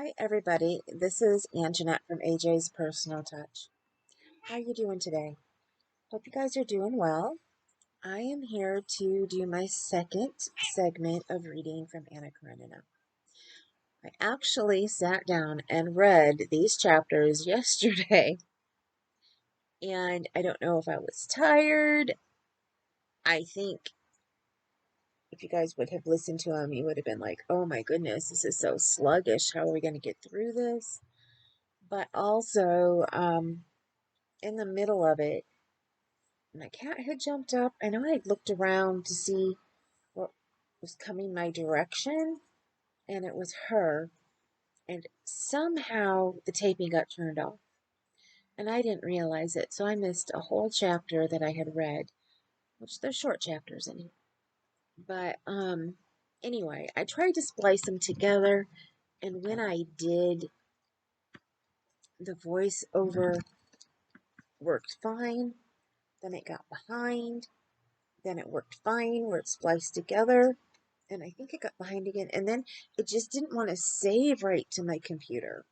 Hi everybody, this is Anjanette from AJ's Personal Touch. How are you doing today? Hope you guys are doing well. I am here to do my second segment of reading from Anna Karenina. I actually sat down and read these chapters yesterday, and I don't know if I was tired. I think if you guys would have listened to them, you would have been like, oh my goodness, this is so sluggish. How are we going to get through this? But also, in the middle of it, my cat had jumped up. I know I had looked around to see what was coming my direction, and it was her. And somehow the taping got turned off, and I didn't realize it. So I missed a whole chapter that I had read, which they're short chapters anyway. But anyway, I tried to splice them together, and when I did, the voiceover worked fine. Then it got behind. Then it worked fine where it spliced together. And I think it got behind again. And then it just didn't want to save right to my computer.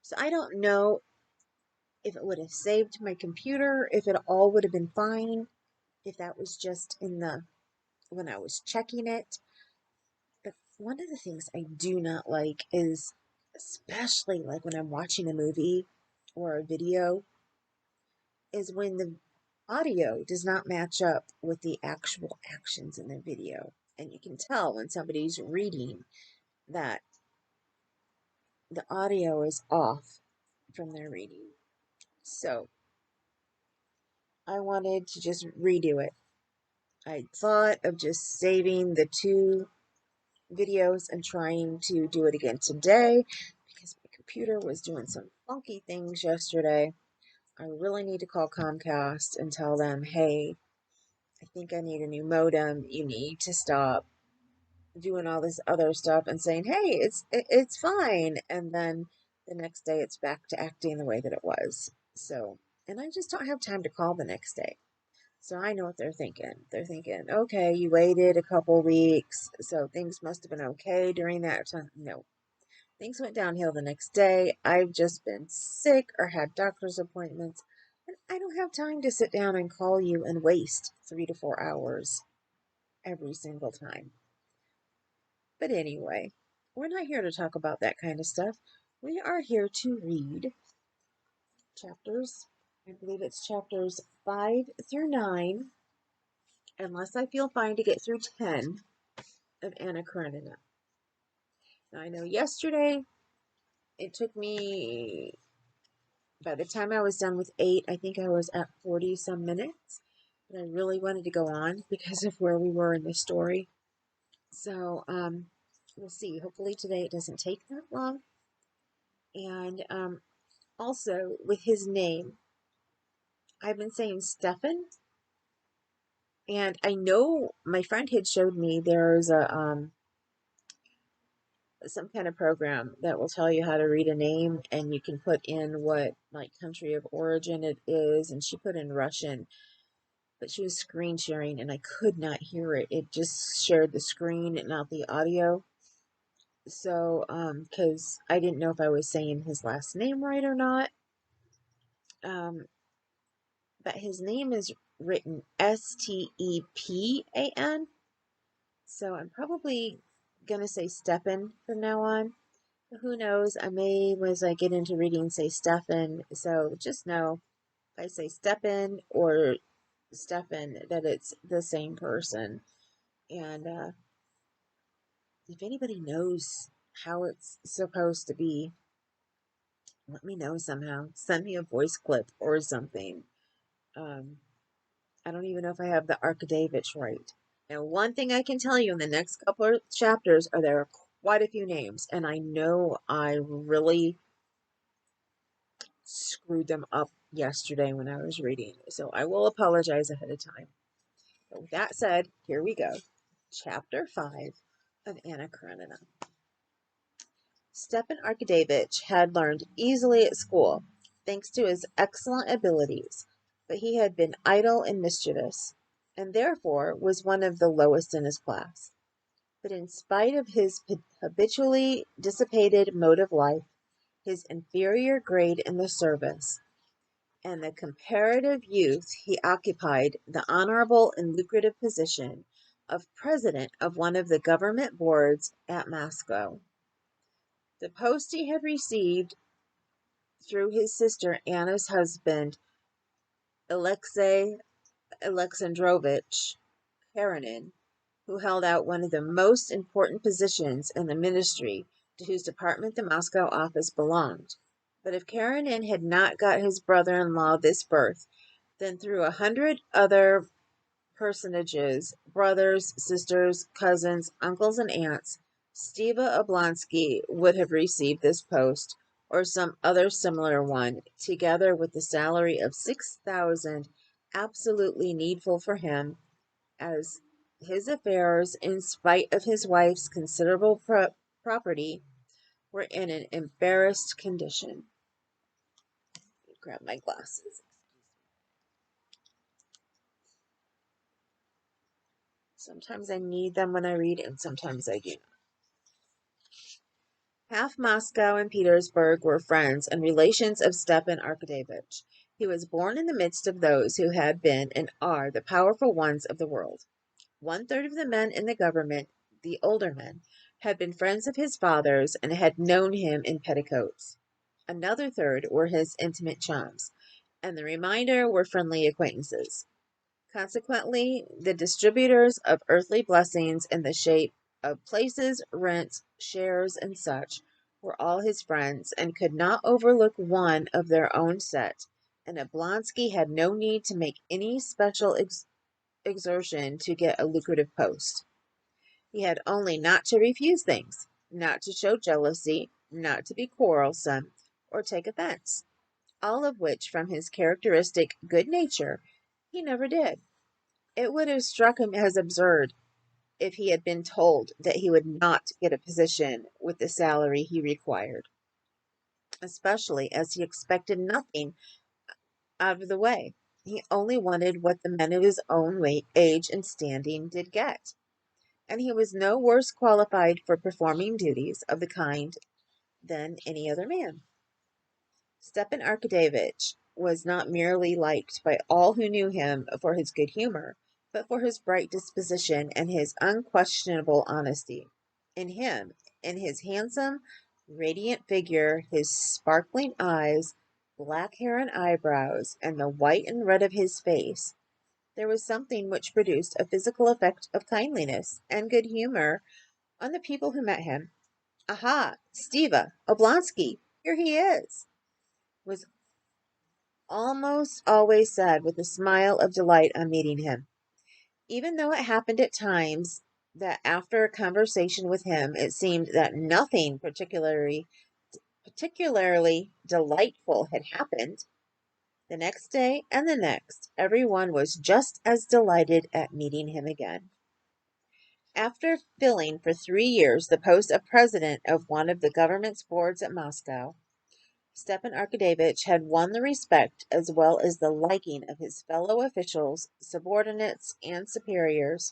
So I don't know if it would have saved to my computer, if it all would have been fine, if that was just in the when I was checking it. But one of the things I do not like is, especially like when I'm watching a movie or a video, is when the audio does not match up with the actual actions in the video. And you can tell when somebody's reading that the audio is off from their reading. So I wanted to just redo it. I thought of just saving the two videos and trying to do it again today because my computer was doing some funky things yesterday. I really need to call Comcast and tell them, hey, I think I need a new modem. You need to stop doing all this other stuff and saying, hey, it's fine. And then the next day it's back to acting the way that it was. So, and I just don't have time to call the next day. So I know what they're thinking. They're thinking, okay, you waited a couple weeks, so things must have been okay during that time. No, things went downhill the next day. I've just been sick or had doctor's appointments, and I don't have time to sit down and call you and waste 3 to 4 hours every single time. But anyway, we're not here to talk about that kind of stuff. We are here to read chapters. I believe it's chapters 5 through 9, unless I feel fine to get through 10 of Anna Karenina. Now, I know yesterday it took me, by the time I was done with 8, I think I was at 40 some minutes. But I really wanted to go on because of where we were in the story. So, we'll see. Hopefully today it doesn't take that long. And also, with his name, I've been saying Stefan, and I know my friend had showed me there's a some kind of program that will tell you how to read a name, and you can put in what like country of origin it is, and she put in Russian, but she was screen sharing and I could not hear it. It just shared the screen and not the audio. So because I didn't know if I was saying his last name right or not. Um but his name is written Stepan. So I'm probably gonna say Stefan from now on. Who knows? I may, as I get into reading, say Stefan. So just know if I say Stefan or Stefan, that it's the same person. And if anybody knows how it's supposed to be, let me know somehow. Send me a voice clip or something. Um, I don't even know if I have the Arkadevic right. Now, one thing I can tell you in the next couple of chapters are there are quite a few names, and I know I really screwed them up yesterday when I was reading, so I will apologize ahead of time. But with that said, here we go. Chapter 5 of Anna Karenina. Stepan Arkadevic had learned easily at school, thanks to his excellent abilities, but he had been idle and mischievous, and therefore was one of the lowest in his class. But in spite of his habitually dissipated mode of life, his inferior grade in the service, and the comparative youth he occupied the honorable and lucrative position of president of one of the government boards at Moscow. The post he had received through his sister Anna's husband, Alexei Alexandrovich Karenin, who held out one of the most important positions in the ministry to whose department the Moscow office belonged. But if Karenin had not got his brother-in-law this berth, then through 100 other personages, brothers, sisters, cousins, uncles, and aunts, Steva Oblonsky would have received this post or some other similar one, together with the salary of 6,000 absolutely needful for him, as his affairs, in spite of his wife's considerable property, were in an embarrassed condition. Grab my glasses. Sometimes I need them when I read, and sometimes I do not. Half Moscow and Petersburg were friends and relations of Stepan Arkadevic. He was born in the midst of those who had been and are the powerful ones of the world. 1/3 of the men in the government, the older men, had been friends of his father's and had known him in petticoats. Another third were his intimate chums, and the remainder were friendly acquaintances. Consequently, the distributors of earthly blessings in the shape of places, rents, shares, and such, were all his friends, and could not overlook one of their own set, and Oblonsky had no need to make any special exertion to get a lucrative post. He had only not to refuse things, not to show jealousy, not to be quarrelsome, or take offense, all of which, from his characteristic good nature, he never did. It would have struck him as absurd if he had been told that he would not get a position with the salary he required, especially as he expected nothing out of the way. He only wanted what the men of his own age and standing did get, and he was no worse qualified for performing duties of the kind than any other man. Stepan Arkadyevitch was not merely liked by all who knew him for his good humor, but for his bright disposition and his unquestionable honesty. In him, in his handsome, radiant figure, his sparkling eyes, black hair and eyebrows, and the white and red of his face, there was something which produced a physical effect of kindliness and good humor on the people who met him. "Aha, Steva Oblonsky, here he is!" was almost always said with a smile of delight on meeting him, even though it happened at times that after a conversation with him it seemed that nothing particularly delightful had happened. The next day and the next, everyone was just as delighted at meeting him again. After filling for 3 years the post of president of one of the government's boards at Moscow, Stepan Arkadyevitch had won the respect as well as the liking of his fellow officials, subordinates, and superiors,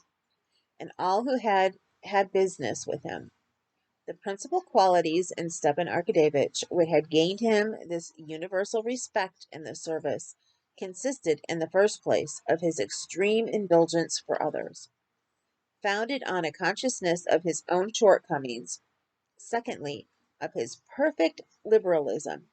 and all who had had business with him. The principal qualities in Stepan Arkadyevitch which had gained him this universal respect in the service consisted, in the first place, of his extreme indulgence for others, founded on a consciousness of his own shortcomings; secondly, of his perfect liberalism,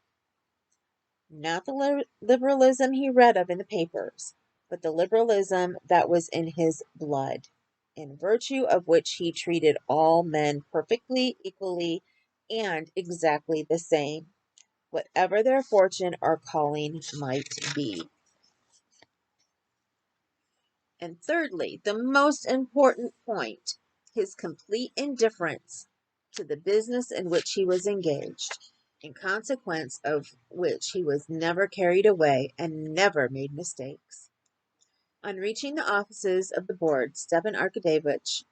not the liberalism he read of in the papers, but the liberalism that was in his blood, in virtue of which he treated all men perfectly, equally, and exactly the same, whatever their fortune or calling might be. And thirdly, the most important point, his complete indifference to the business in which he was engaged, in consequence of which he was never carried away and never made mistakes. On reaching the offices of the board, Stepan Arkadyevitch,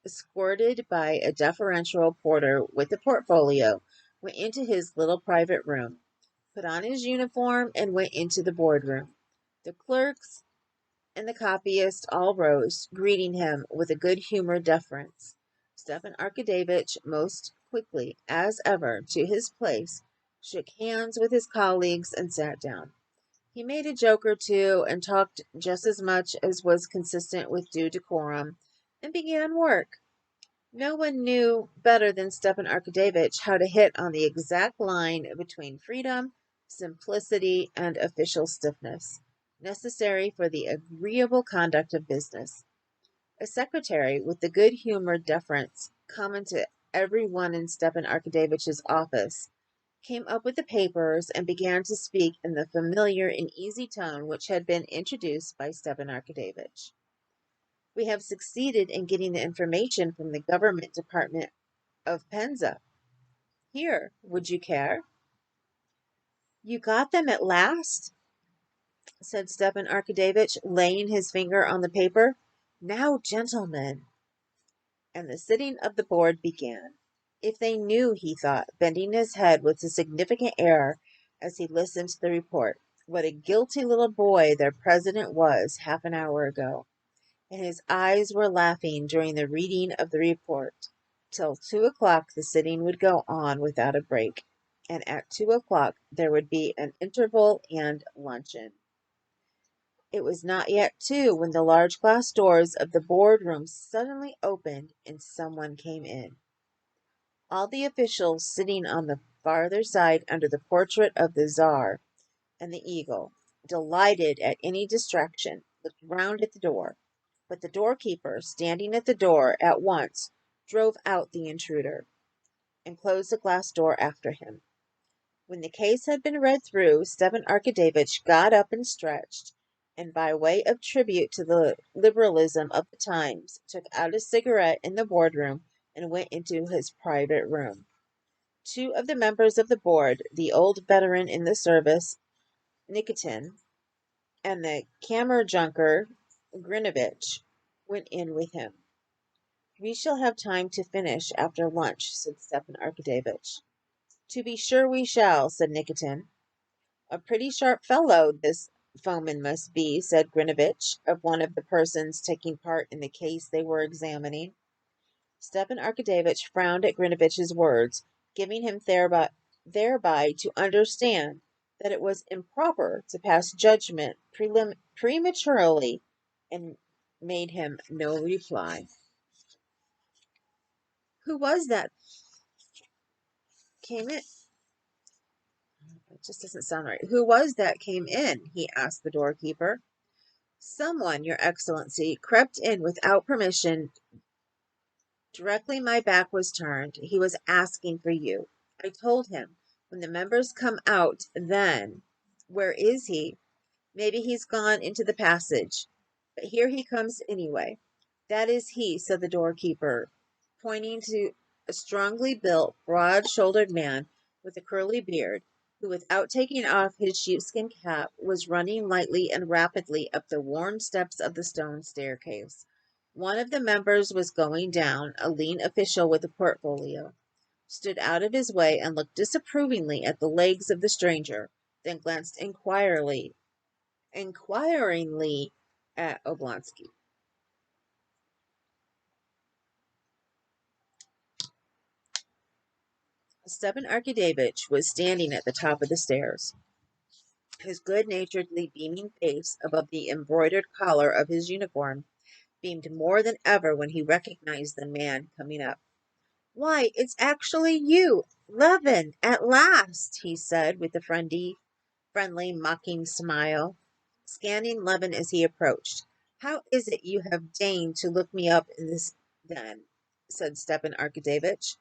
escorted by a deferential porter with a portfolio, went into his little private room, put on his uniform, and went into the boardroom. The clerks and the copyist all rose, greeting him with a good-humored deference. Stepan Arkadyevitch most quickly, as ever, to his place, shook hands with his colleagues, and sat down. He made a joke or two and talked just as much as was consistent with due decorum, and began work. No one knew better than Stepan Arkadevic how to hit on the exact line between freedom, simplicity, and official stiffness, necessary for the agreeable conduct of business. A secretary, with the good-humored deference common to every one in Stepan Arkadevic's office, came up with the papers and began to speak in the familiar and easy tone which had been introduced by Stepan Arkadevich. We have succeeded in getting the information from the government department of Penza. Here, would you care? You got them at last? Said Stepan Arkadevich, laying his finger on the paper. Now, gentlemen. And the sitting of the board began. If they knew, he thought, bending his head with a significant air as he listened to the report, what a guilty little boy their president was half an hour ago. And his eyes were laughing during the reading of the report. Till 2 o'clock the sitting would go on without a break, and at 2 o'clock there would be an interval and luncheon. It was not yet 2 when the large glass doors of the boardroom suddenly opened and someone came in. All the officials sitting on the farther side under the portrait of the Tsar and the eagle, delighted at any distraction, looked round at the door. But the doorkeeper, standing at the door, at once drove out the intruder, and closed the glass door after him. When the case had been read through, Stepan Arkadevich got up and stretched, and by way of tribute to the liberalism of the times, took out a cigarette in the boardroom and went into his private room. 2 of the members of the board, the old veteran in the service, Nikitin, and the kammerjunker, Grinovich, went in with him. We shall have time to finish after lunch, said Stepan Arkadevich. To be sure we shall, said Nikitin. A pretty sharp fellow this foeman must be, said Grinovich, of one of the persons taking part in the case they were examining. Stepan Arkadevich frowned at Grinovich's words, giving him thereby to understand that it was improper to pass judgment prematurely, and made him no reply. Who was that came in? It just doesn't sound right. Who was that came in? He asked the doorkeeper. Someone, Your Excellency, crept in without permission. Directly my back was turned, he was asking for you. I told him, when the members come out, then. Where is he? Maybe he's gone into the passage. But here he comes anyway. That is he, said the doorkeeper, pointing to a strongly built, broad-shouldered man with a curly beard, who, without taking off his sheepskin cap, was running lightly and rapidly up the worn steps of the stone staircase. One of the members was going down. A lean official with a portfolio stood out of his way and looked disapprovingly at the legs of the stranger, then glanced inquiringly at Oblonsky. Stepan Arkadevich was standing at the top of the stairs. His good-naturedly beaming face, above the embroidered collar of his uniform, beamed more than ever when he recognized the man coming up. "Why, it's actually you, Levin, at last," he said, with a friendly, mocking smile, scanning Levin as he approached. "How is it you have deigned to look me up in this den?" said Stepan Arkadevich.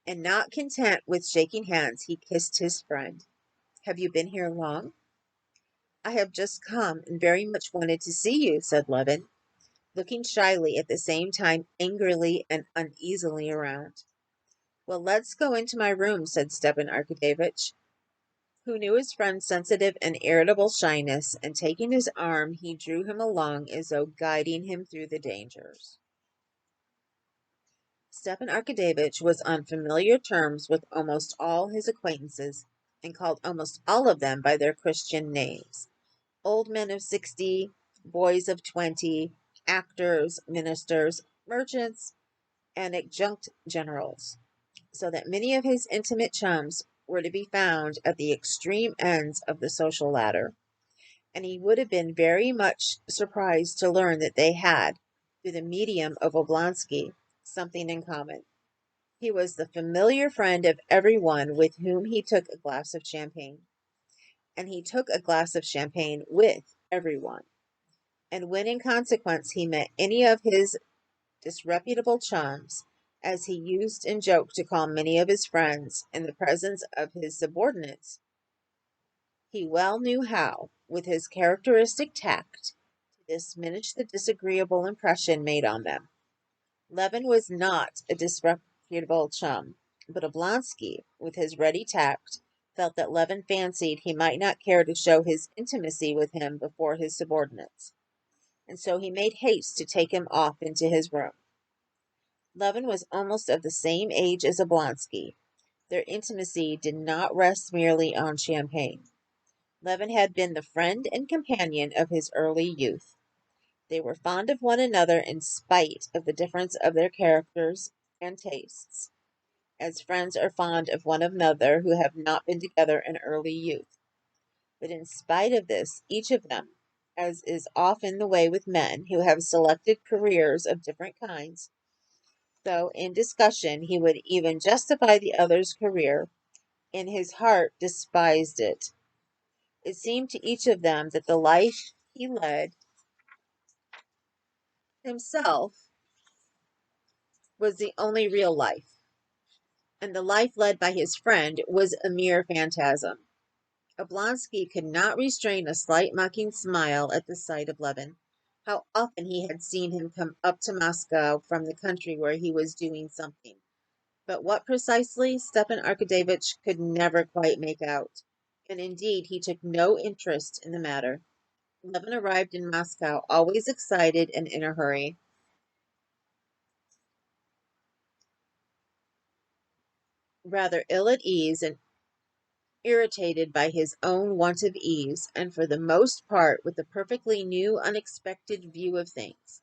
And not content with shaking hands, he kissed his friend. "Have you been here long?" "I have just come, and very much wanted to see you," said Levin, looking shyly at the same time angrily and uneasily around. "Well, let's go into my room," said Stepan Arkadevich, who knew his friend's sensitive and irritable shyness, and taking his arm, he drew him along as though guiding him through the dangers. Stepan Arkadevich was on familiar terms with almost all his acquaintances, and called almost all of them by their Christian names. Old men of 60, boys of 20, actors, ministers, merchants, and adjunct generals, so that many of his intimate chums were to be found at the extreme ends of the social ladder, and he would have been very much surprised to learn that they had, through the medium of Oblonsky, something in common. He was the familiar friend of everyone with whom he took a glass of champagne, and he took a glass of champagne with everyone. And when in consequence he met any of his disreputable chums, as he used in joke to call many of his friends, in the presence of his subordinates, he well knew how, with his characteristic tact, to diminish the disagreeable impression made on them. Levin was not a disreputable chum, but Oblonsky, with his ready tact, felt that Levin fancied he might not care to show his intimacy with him before his subordinates, and so he made haste to take him off into his room. Levin was almost of the same age as Oblonsky. Their intimacy did not rest merely on champagne. Levin had been the friend and companion of his early youth. They were fond of one another in spite of the difference of their characters and tastes, as friends are fond of one another who have not been together in early youth. But in spite of this, each of them, as is often the way with men who have selected careers of different kinds, though in discussion he would even justify the other's career, in his heart despised it. It seemed to each of them that the life he led himself was the only real life, and the life led by his friend was a mere phantasm. Oblonsky could not restrain a slight mocking smile at the sight of Levin. How often he had seen him come up to Moscow from the country where he was doing something, but what precisely Stepan Arkadyevitch could never quite make out, and indeed he took no interest in the matter. Levin arrived in Moscow always excited and in a hurry, rather ill at ease and irritated by his own want of ease, and for the most part with a perfectly new, unexpected view of things.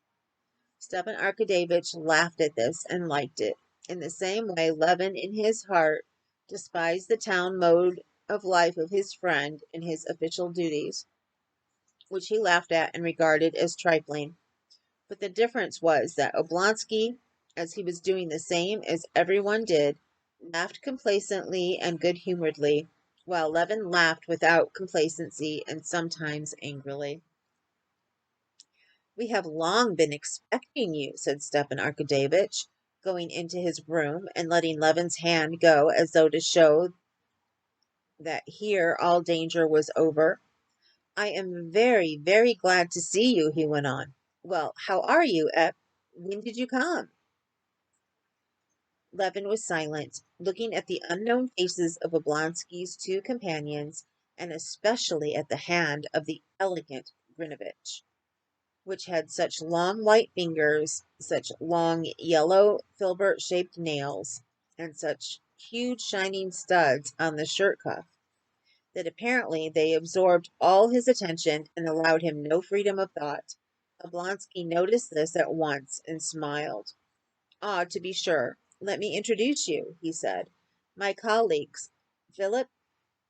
Stepan Arkadyevitch laughed at this and liked it. In the same way, Levin, in his heart, despised the town mode of life of his friend and his official duties, which he laughed at and regarded as trifling. But the difference was that Oblonsky, as he was doing the same as everyone did, laughed complacently and good-humoredly, while Levin laughed without complacency and sometimes angrily. "We have long been expecting you," said Stepan Arkadyevitch, going into his room and letting Levin's hand go as though to show that here all danger was over. "I am very, very glad to see you," he went on. "Well, how are you, when did you come?" Levin was silent, looking at the unknown faces of Oblonsky's two companions, and especially at the hand of the elegant Grinovitch, which had such long white fingers, such long yellow filbert-shaped nails, and such huge shining studs on the shirt cuff, that apparently they absorbed all his attention and allowed him no freedom of thought. Oblonsky noticed this at once and smiled. "Ah, to be sure. Let me introduce you," he said. "My colleagues, Philip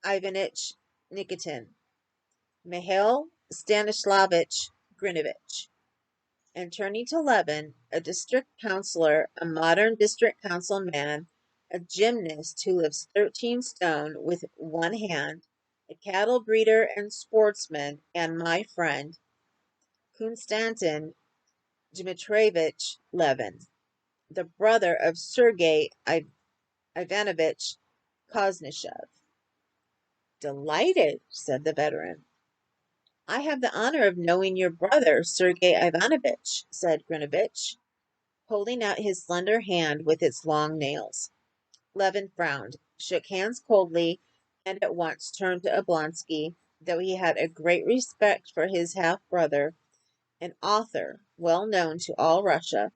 Ivanitch Nikitin, Mihail Stanislavitch Grinovitch." And turning to Levin, a district councillor, a modern district council man, a gymnast who lifts 13 stone with one hand, a cattle breeder and sportsman, and my friend, Konstantin Dmitrievich Levin, the brother of Sergei Ivanovich Koznishev. "Delighted," said the veteran. "I have the honor of knowing your brother, Sergei Ivanovitch," said Grinovitch, holding out his slender hand with its long nails. Levin frowned, shook hands coldly, and at once turned to Oblonsky. Though he had a great respect for his half-brother, an author well known to all Russia,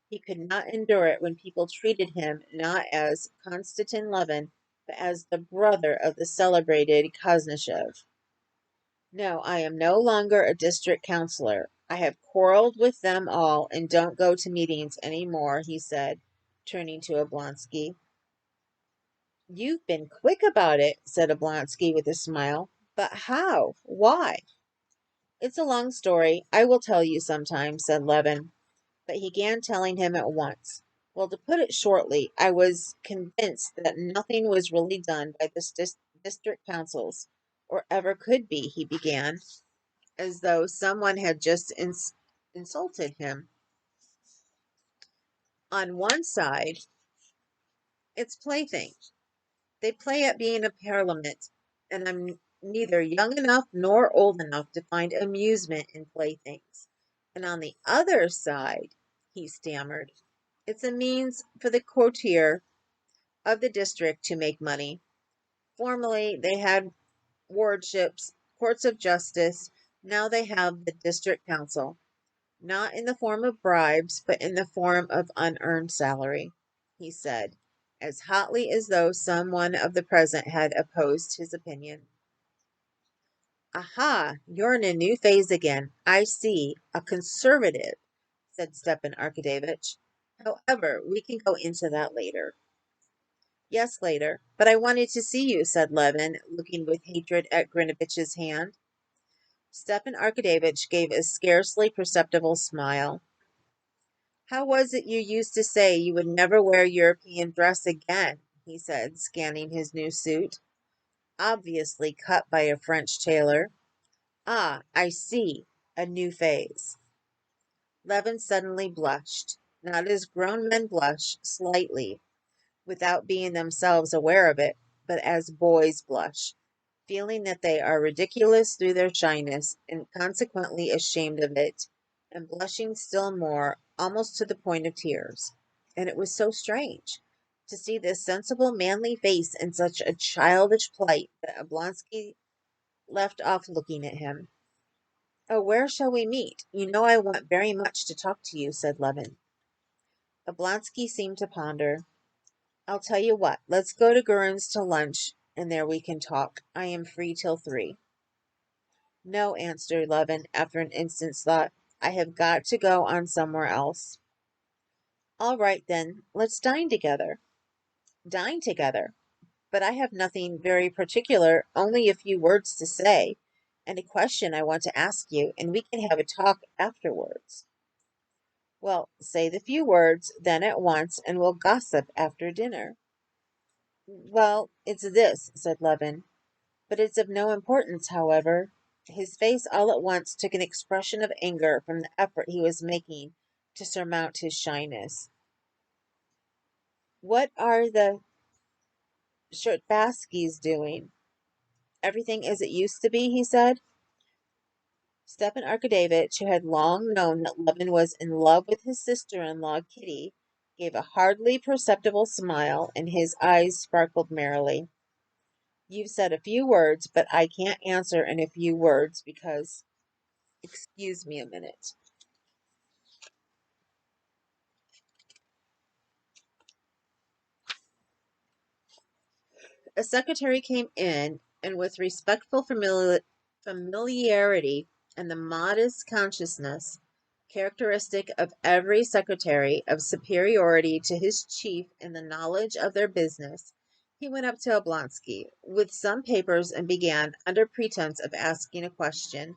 he could not endure it when people treated him not as Konstantin Levin, but as the brother of the celebrated Koznishev. "No, I am no longer a district councillor. I have quarreled with them all and don't go to meetings any more," he said, turning to Oblonsky. You've been quick about it, said Oblonsky with a smile. But how? Why? It's a long story. I will tell you sometime, said Levin. But he began telling him at once. Well, to put it shortly, I was convinced that nothing was really done by the district councils, or ever could be, he began, as though someone had just insulted him. On one side, it's playthings. They play at being a parliament, and I'm neither young enough nor old enough to find amusement in playthings. And on the other side, he stammered, it's a means for the courtier of the district to make money. Formerly, they had wardships, courts of justice. Now they have the district council, not in the form of bribes, but in the form of unearned salary, he said, as hotly as though some one of the present had opposed his opinion. Aha, you're in a new phase again. I see, a conservative, said Stepan Arkadyevitch. However, we can go into that later. Yes, later. But I wanted to see you, said Levin, looking with hatred at Grinivich's hand. Stepan Arkadyevitch gave a scarcely perceptible smile. How was it you used to say you would never wear European dress again? He said, scanning his new suit, obviously cut by a French tailor. Ah, I see, a new phase. Levin suddenly blushed, not as grown men blush, slightly, without being themselves aware of it, but as boys blush, feeling that they are ridiculous through their shyness, and consequently ashamed of it, and blushing still more, almost to the point of tears. And it was so strange to see this sensible, manly face in such a childish plight that Oblonsky left off looking at him. Oh, where shall we meet? You know I want very much to talk to you, said Levin. Oblonsky seemed to ponder. I'll tell you what, let's go to Gurin's to lunch, and there we can talk. I am free till 3. No, answered Levin, after an instant's thought. I have got to go on somewhere else. All right, then, let's dine together. Dine together? But I have nothing very particular, only a few words to say, and a question I want to ask you, and we can have a talk afterwards. Well, say the few words, then at once, and we'll gossip after dinner. Well, it's this, said Levin, but it's of no importance, however. His face all at once took an expression of anger from the effort he was making to surmount his shyness. What are the Shirtbaskys doing? Everything as it used to be, he said. Stepan Arkadyevitch, who had long known that Levin was in love with his sister-in-law, Kitty, gave a hardly perceptible smile, and his eyes sparkled merrily. You've said a few words, but I can't answer in a few words because... Excuse me a minute. A secretary came in, and with respectful familiarity and the modest consciousness characteristic of every secretary of superiority to his chief in the knowledge of their business, he went up to Oblonsky with some papers and began, under pretense of asking a question,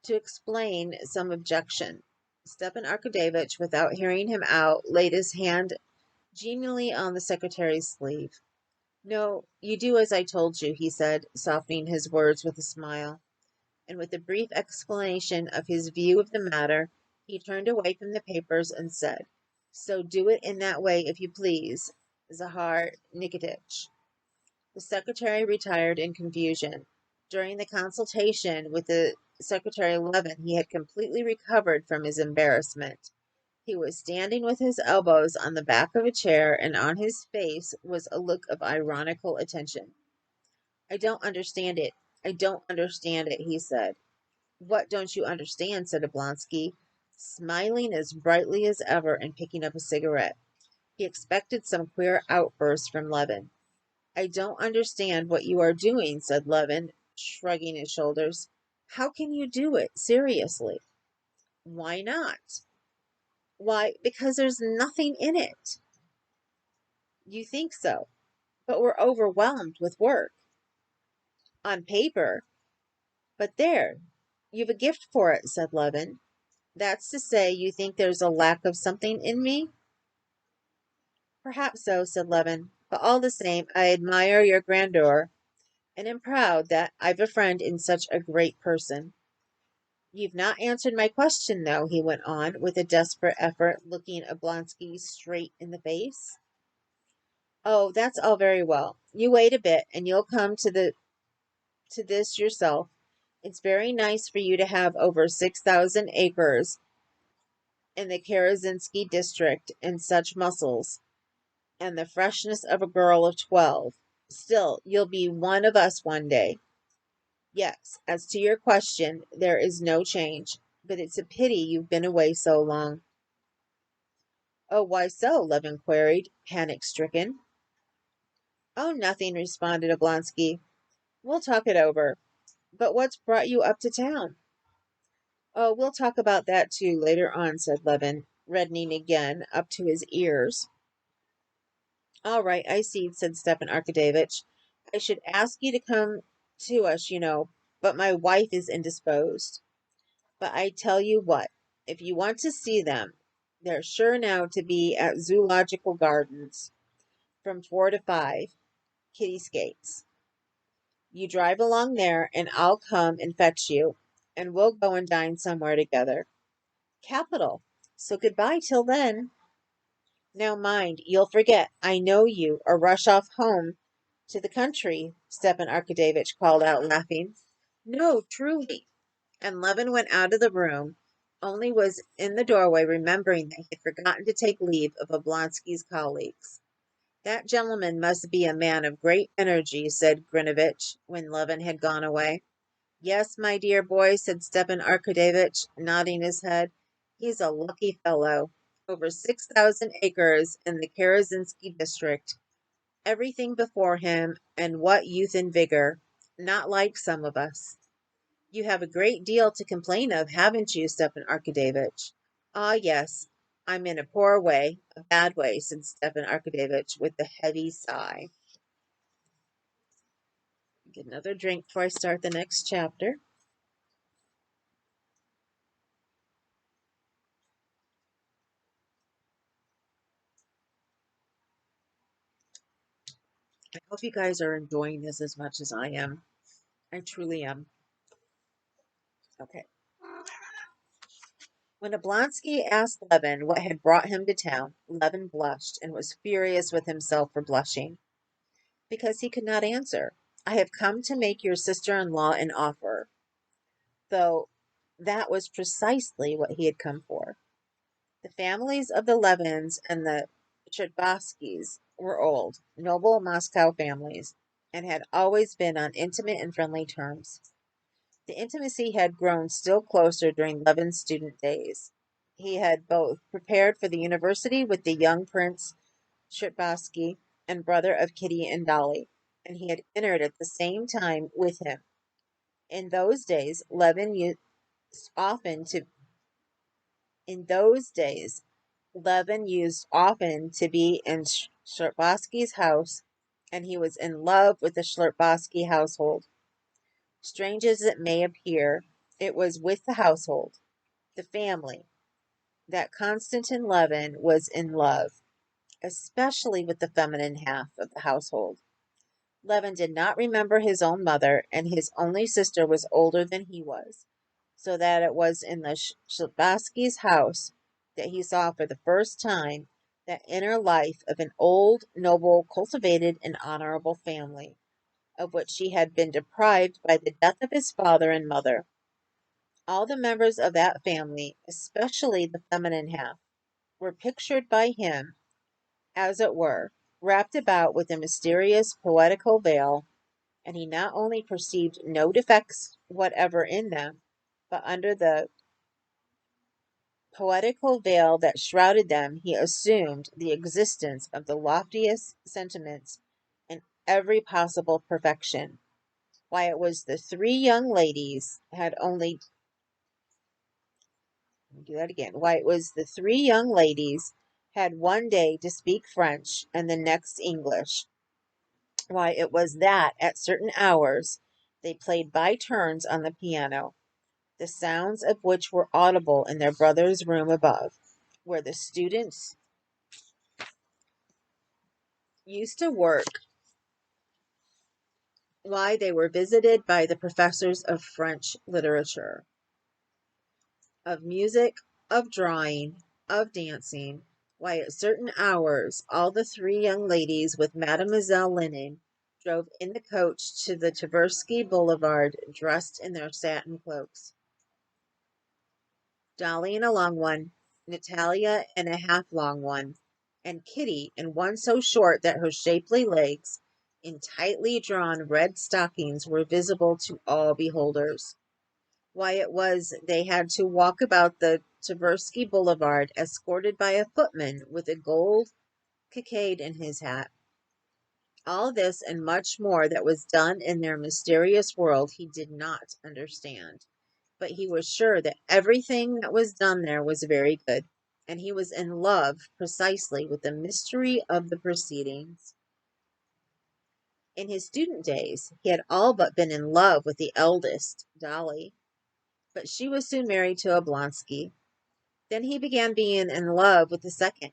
to explain some objection. Stepan Arkadyevitch, without hearing him out, laid his hand genially on the secretary's sleeve. No, you do as I told you, he said, softening his words with a smile. And with a brief explanation of his view of the matter, he turned away from the papers and said, So do it in that way, if you please, Zahar Nikitich. The secretary retired in confusion. During the consultation with the secretary Levin, he had completely recovered from his embarrassment. He was standing with his elbows on the back of a chair, and on his face was a look of ironical attention. I don't understand it. I don't understand it, he said. What don't you understand? Said Oblonsky, smiling as brightly as ever and picking up a cigarette. He expected some queer outburst from Levin. I don't understand what you are doing, said Levin, shrugging his shoulders. How can you do it, seriously? Why not? Why, because there's nothing in it. You think so? but we're overwhelmed with work. On paper. But there, you've a gift for it, said Levin. That's to say, you think there's a lack of something in me? Perhaps so, said Levin. But all the same, I admire your grandeur, and am proud that I've a friend in such a great person. You've not answered my question, though, he went on, with a desperate effort, looking Oblonsky straight in the face. Oh, that's all very well. You wait a bit, and you'll come to this yourself. It's very nice for you to have over 6,000 acres in the Karenina district and such muscles, and the freshness of a girl of 12. Still, you'll be one of us one day. Yes, as to your question, there is no change, but it's a pity you've been away so long. Oh, why so? Levin queried, panic-stricken. Oh, nothing, responded Oblonsky. We'll talk it over. But what's brought you up to town? Oh, we'll talk about that too later on, said Levin, reddening again up to his ears. All right, I see, said Stepan Arkadyevitch. I should ask you to come to us, but my wife is indisposed. But I tell you what, if you want to see them, they're sure now to be at Zoological Gardens from 4 to 5, Kitty Skates. You drive along there, and I'll come and fetch you, and we'll go and dine somewhere together. Capital. So goodbye till then. Now mind, you'll forget, I know you, or rush off home to the country, Stepan Arkadyevitch called out, laughing. No, truly. And Levin went out of the room, only was in the doorway remembering that he had forgotten to take leave of Oblonsky's colleagues. That gentleman must be a man of great energy, said Grinovitch, when Levin had gone away. Yes, my dear boy, said Stepan Arkadyevitch, nodding his head. He's a lucky fellow. Over 6,000 acres in the Karenina district. Everything before him, and what youth and vigor. Not like some of us. You have a great deal to complain of, haven't you, Stepan Arkadyevitch? Ah, yes. I'm in a poor way, a bad way, said Stepan Arkadyevitch with a heavy sigh. Get another drink before I start the next chapter. I hope you guys are enjoying this as much as I am. I truly am. Okay. When Oblonsky asked Levin what had brought him to town, Levin blushed and was furious with himself for blushing, because he could not answer. I have come to make your sister-in-law an offer, though that was precisely what he had come for. The families of the Levins and the Shtcherbatskys were old, noble Moscow families, and had always been on intimate and friendly terms. The intimacy had grown still closer during Levin's student days. He had both prepared for the university with the young Prince Shtcherbatsky and brother of Kitty and Dolly, and he had entered at the same time with him. In those days, often to in those days, Levin used often to be in Shtcherbatsky's house, and he was in love with the Shtcherbatsky household. Strange as it may appear, it was with the household, the family, that Konstantin Levin was in love, especially with the feminine half of the household. Levin did not remember his own mother, and his only sister was older than he was, so that it was in the Shtcherbatsky's house that he saw for the first time that inner life of an old, noble, cultivated, and honorable family, of which he had been deprived by the death of his father and mother. All the members of that family, especially the feminine half, were pictured by him, as it were, wrapped about with a mysterious poetical veil, and he not only perceived no defects whatever in them, but under the poetical veil that shrouded them he assumed the existence of the loftiest sentiments and every possible perfection. Why, it was the three young ladies had only do that again. Why, it was the three young ladies had one day to speak French and the next English. Why, it was that at certain hours they played by turns on the piano, the sounds of which were audible in their brother's room above, where the students used to work. Why, they were visited by the professors of French literature, of music, of drawing, of dancing. Why, at certain hours, all the three young ladies with Mademoiselle Linen drove in the coach to the Tversky Boulevard, dressed in their satin cloaks. Dolly in a long one, Natalia in a half-long one, and Kitty in one so short that her shapely legs, in tightly drawn red stockings, were visible to all beholders. Why, it was they had to walk about the Tversky Boulevard, escorted by a footman with a gold cockade in his hat. All this and much more that was done in their mysterious world he did not understand, but he was sure that everything that was done there was very good, and he was in love precisely with the mystery of the proceedings. In his student days he had all but been in love with the eldest, Dolly, but she was soon married to Oblonsky. Then he began being in love with the second.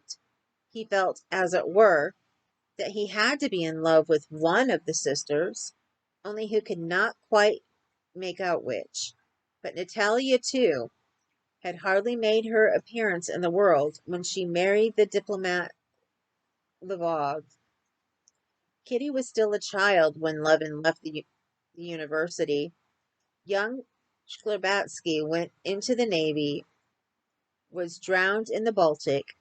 He felt, as it were, that he had to be in love with one of the sisters, only he could not quite make out which. But Natalia, too, had hardly made her appearance in the world when she married the diplomat Lvov. Kitty was still a child when Levin left the university. Young Shklarbatsky went into the navy, was drowned in the Baltic,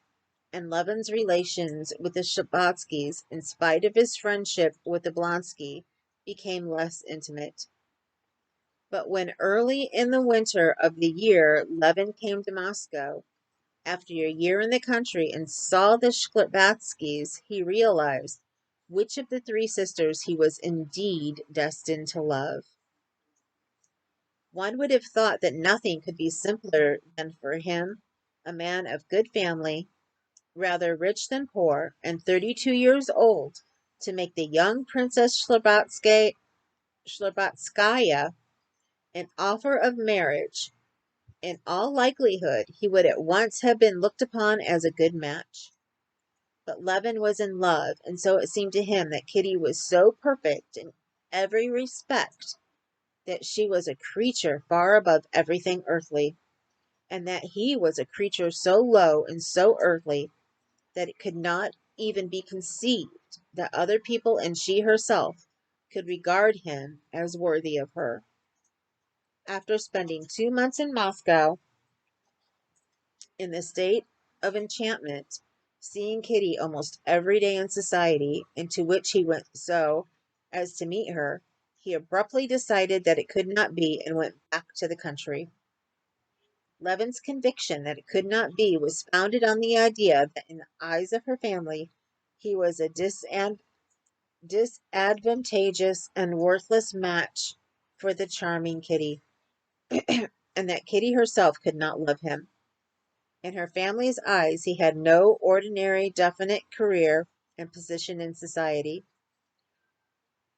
and Levin's relations with the Shabotskys, in spite of his friendship with Oblonsky, became less intimate. But when early in the winter of the year Levin came to Moscow, after a year in the country, and saw the Shklarbatskys, he realized which of the three sisters he was indeed destined to love. One would have thought that nothing could be simpler than for him, a man of good family, rather rich than poor, and 32 years old, to make the young Princess Shklarbatskaya an offer of marriage. In all likelihood, he would at once have been looked upon as a good match. But Levin was in love, and so it seemed to him that Kitty was so perfect in every respect that she was a creature far above everything earthly, and that he was a creature so low and so earthly that it could not even be conceived that other people and she herself could regard him as worthy of her. After spending 2 months in Moscow, in the state of enchantment, seeing Kitty almost every day in society, into which he went so as to meet her, he abruptly decided that it could not be, and went back to the country. Levin's conviction that it could not be was founded on the idea that in the eyes of her family he was a disadvantageous and worthless match for the charming Kitty, and that Kitty herself could not love him. In her family's eyes he had no ordinary definite career and position in society,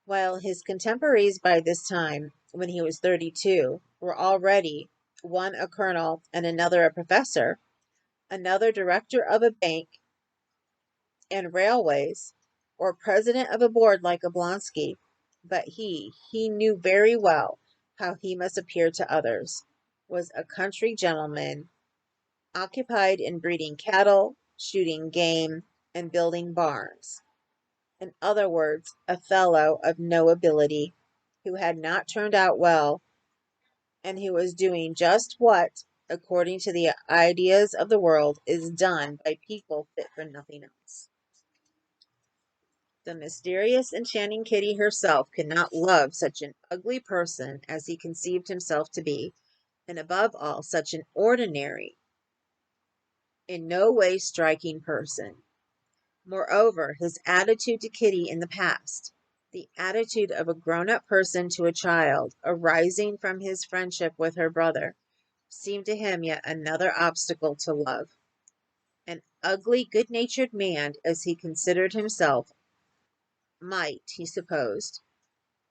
while his contemporaries by this time, when he was 32, were already one a colonel and another a professor, another director of a bank and railways, or president of a board like Oblonsky. But he knew very well how he must appear to others, was a country gentleman, occupied in breeding cattle, shooting game, and building barns. In other words, a fellow of no ability, who had not turned out well, and who was doing just what, according to the ideas of the world, is done by people fit for nothing else. The mysterious, enchanting Kitty herself could not love such an ugly person as he conceived himself to be, and above all, such an ordinary, in no way striking person. Moreover, his attitude to Kitty in the past, the attitude of a grown-up person to a child, arising from his friendship with her brother, seemed to him yet another obstacle to love. An ugly, good-natured man, as he considered himself, might, he supposed,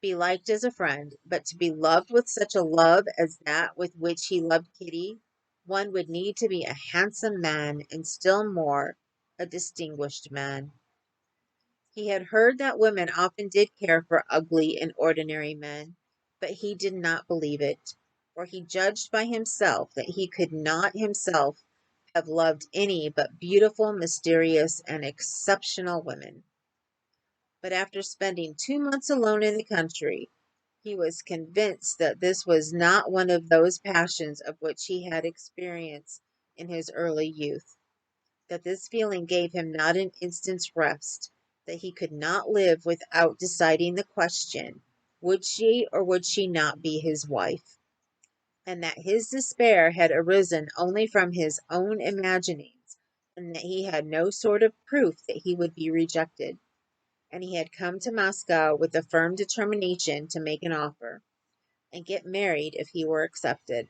be liked as a friend, but to be loved with such a love as that with which he loved Kitty, one would need to be a handsome man, and still more, a distinguished man. He had heard that women often did care for ugly and ordinary men, but he did not believe it, for he judged by himself that he could not himself have loved any but beautiful, mysterious, and exceptional women. But after spending 2 months alone in the country, he was convinced that this was not one of those passions of which he had experience in his early youth, that this feeling gave him not an instant's rest, that he could not live without deciding the question, would she or would she not be his wife, and that his despair had arisen only from his own imaginings, and that he had no sort of proof that he would be rejected, and he had come to Moscow with a firm determination to make an offer, and get married if he were accepted,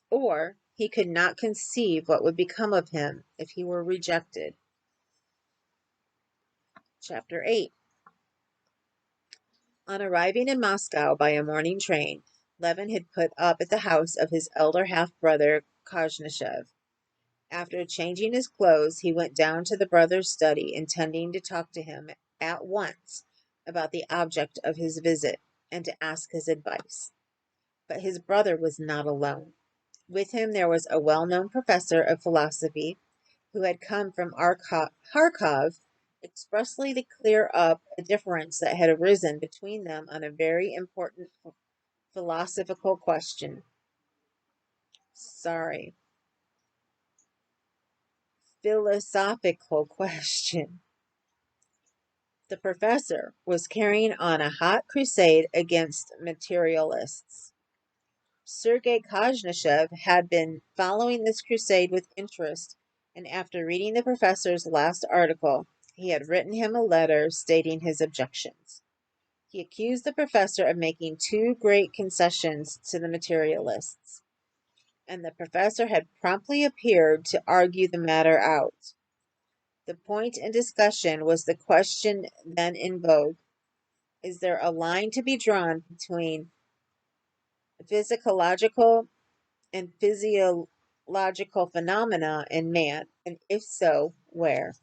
or he could not conceive what would become of him if he were rejected. Chapter 8. On arriving in Moscow by a morning train, Levin had put up at the house of his elder half-brother Koznishev. After changing his clothes, he went down to the brother's study, intending to talk to him at once about the object of his visit, and to ask his advice. But his brother was not alone. With him there was a well-known professor of philosophy, who had come from Kharkov expressly to clear up a difference that had arisen between them on a very important philosophical question. Philosophical question. The professor was carrying on a hot crusade against materialists. Sergei Koznishev had been following this crusade with interest, and after reading the professor's last article, he had written him a letter stating his objections. He accused the professor of making too great concessions to the materialists, and the professor had promptly appeared to argue the matter out. The point in discussion was the question then in vogue: is there a line to be drawn between physiological and physiological phenomena in man, and if so, where?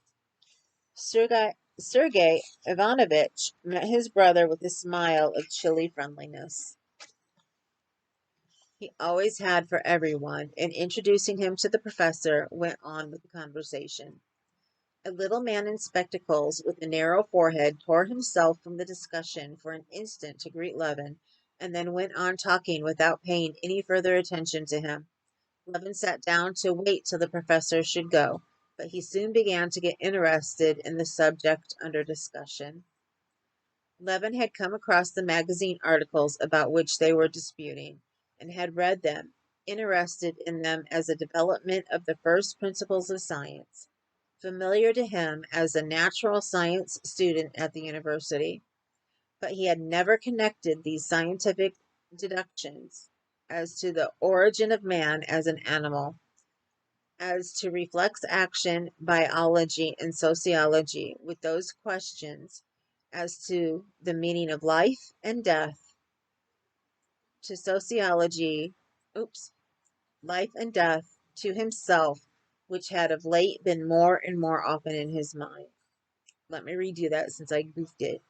Sergei Ivanovich met his brother with a smile of chilly friendliness. He always had for everyone, and introducing him to the professor, went on with the conversation. A little man in spectacles with a narrow forehead tore himself from the discussion for an instant to greet Levin, and then went on talking without paying any further attention to him. Levin sat down to wait till the professor should go, but he soon began to get interested in the subject under discussion. Levin had come across the magazine articles about which they were disputing, and had read them, interested in them as a development of the first principles of science, familiar to him as a natural science student at the university. But he had never connected these scientific deductions as to the origin of man as an animal, as to reflex action, biology, and sociology, with those questions as to the meaning of life and death, to sociology, life and death, to himself, which had of late been more and more often in his mind. Let me redo that since I goofed it.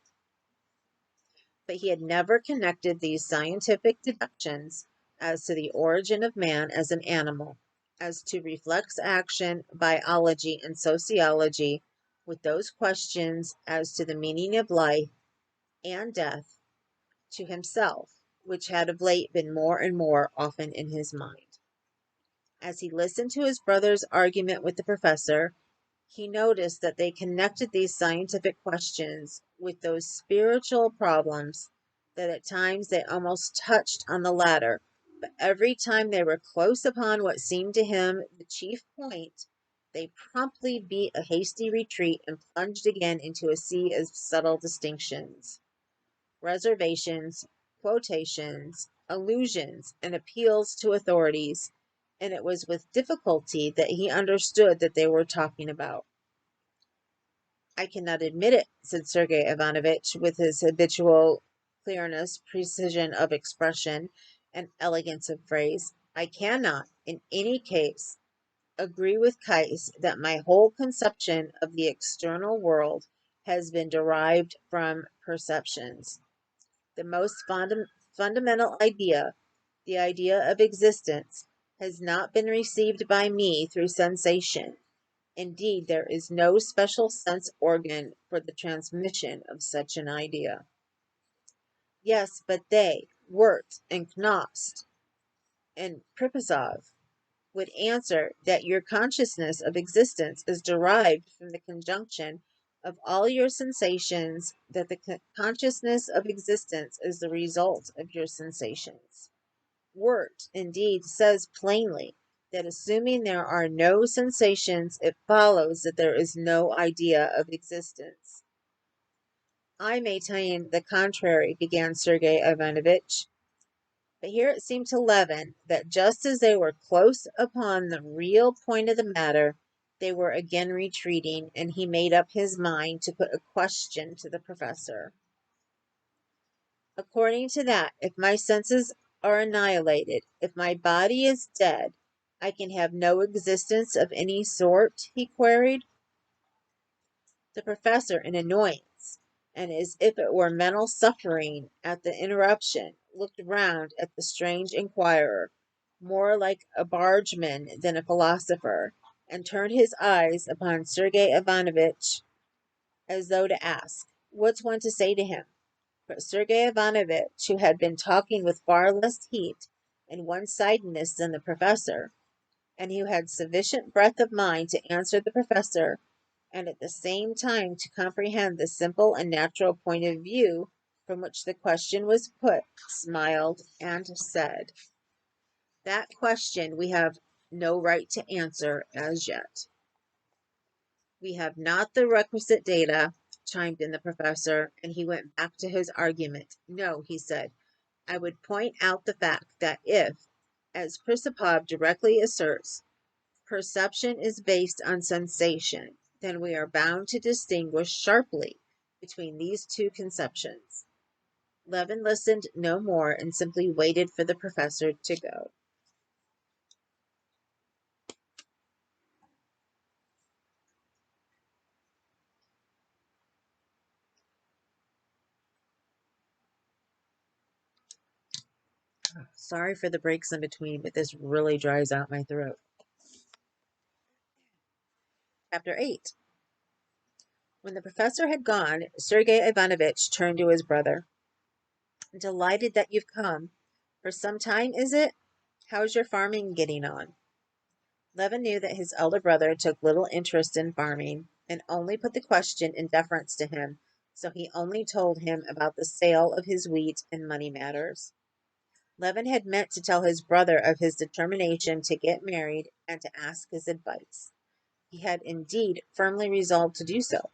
But he had never connected these scientific deductions as to the origin of man as an animal, as to reflex action, biology, and sociology, with those questions as to the meaning of life and death, to himself, which had of late been more and more often in his mind. As he listened to his brother's argument with the professor, he noticed that they connected these scientific questions with those spiritual problems, that at times they almost touched on the latter, but every time they were close upon what seemed to him the chief point, they promptly beat a hasty retreat and plunged again into a sea of subtle distinctions, reservations, quotations, allusions, and appeals to authorities, and it was with difficulty that he understood that they were talking about. I cannot admit it, said Sergey Ivanovich with his habitual clearness, precision of expression, and elegance of phrase. I cannot, in any case, agree with Kais that my whole conception of the external world has been derived from perceptions. The most fundamental idea, the idea of existence, has not been received by me through sensation. Indeed, there is no special sense organ for the transmission of such an idea. Yes, but they, Wirth and Knost and Pripasov, would answer that your consciousness of existence is derived from the conjunction of all your sensations, that the consciousness of existence is the result of your sensations. Wirth, indeed, says plainly that assuming there are no sensations, it follows that there is no idea of existence. I maintain the contrary, began Sergey Ivanovich. But here it seemed to Levin that just as they were close upon the real point of the matter, they were again retreating, and he made up his mind to put a question to the professor. According to that, if my senses are annihilated, if my body is dead, I can have no existence of any sort? He queried. The professor, in annoyance, and as if it were mental suffering at the interruption, looked round at the strange inquirer, more like a bargeman than a philosopher, and turned his eyes upon Sergey Ivanovich as though to ask, "What's one to say to him?" But Sergey Ivanovich, who had been talking with far less heat and one-sidedness than the professor, and who had sufficient breadth of mind to answer the professor, and at the same time to comprehend the simple and natural point of view from which the question was put, smiled and said, "That question we have no right to answer as yet." "We have not the requisite data," chimed in the professor, and he went back to his argument. "No," he said, "I would point out the fact that if, as Prusapov directly asserts, perception is based on sensation, then we are bound to distinguish sharply between these two conceptions." Levin listened no more and simply waited for the professor to go. Sorry for the breaks in between, but this really dries out my throat. Chapter 8. When the professor had gone, Sergey Ivanovich turned to his brother. "Delighted that you've come. For some time, is it? How's your farming getting on?" Levin knew that his elder brother took little interest in farming, and only put the question in deference to him, so he only told him about the sale of his wheat and money matters. Levin had meant to tell his brother of his determination to get married and to ask his advice. He had indeed firmly resolved to do so,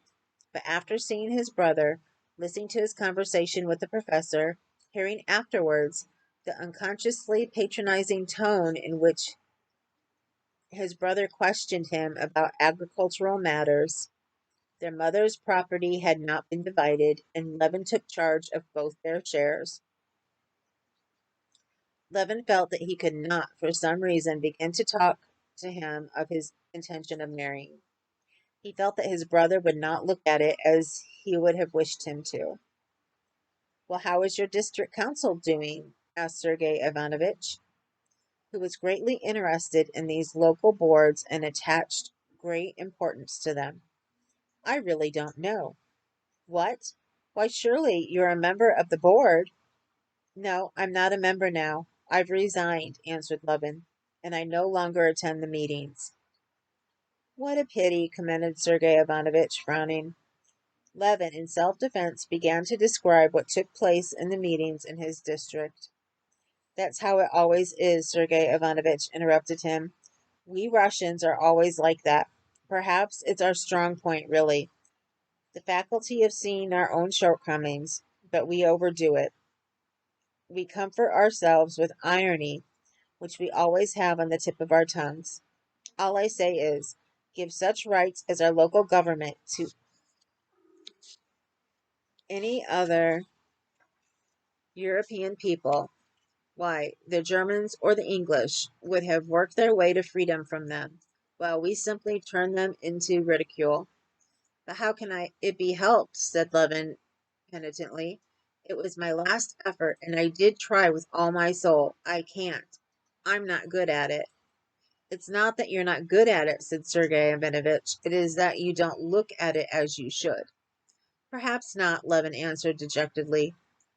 but after seeing his brother, listening to his conversation with the professor, hearing afterwards the unconsciously patronizing tone in which his brother questioned him about agricultural matters, their mother's property had not been divided, and Levin took charge of both their shares. Levin felt that he could not, for some reason, begin to talk to him of his intention of marrying. He felt that his brother would not look at it as he would have wished him to. "Well, how is your district council doing?" asked Sergey Ivanovich, who was greatly interested in these local boards and attached great importance to them. "I really don't know." "What? Why, surely you're a member of the board?" "No, I'm not a member now. I've resigned," answered Levin, "and I no longer attend the meetings." "What a pity," commented Sergey Ivanovich, frowning. Levin, in self-defense, began to describe what took place in the meetings in his district. "That's how it always is," Sergey Ivanovich interrupted him. "We Russians are always like that. Perhaps it's our strong point, really. The faculty of seeing our own shortcomings, but we overdo it. We comfort ourselves with irony, which we always have on the tip of our tongues. All I say is, give such rights as our local government to Any other European people, why, the Germans or the English, would have worked their way to freedom from them, while we simply turn them into ridicule. But how can it be helped? Said Levin penitently. It was my last effort, and I did try with all my soul. I can't. I'm not good at it. It's not that you're not good at it, said Sergei Ivanovitch. It is that you don't look at it as you should. Perhaps not, Levin answered dejectedly.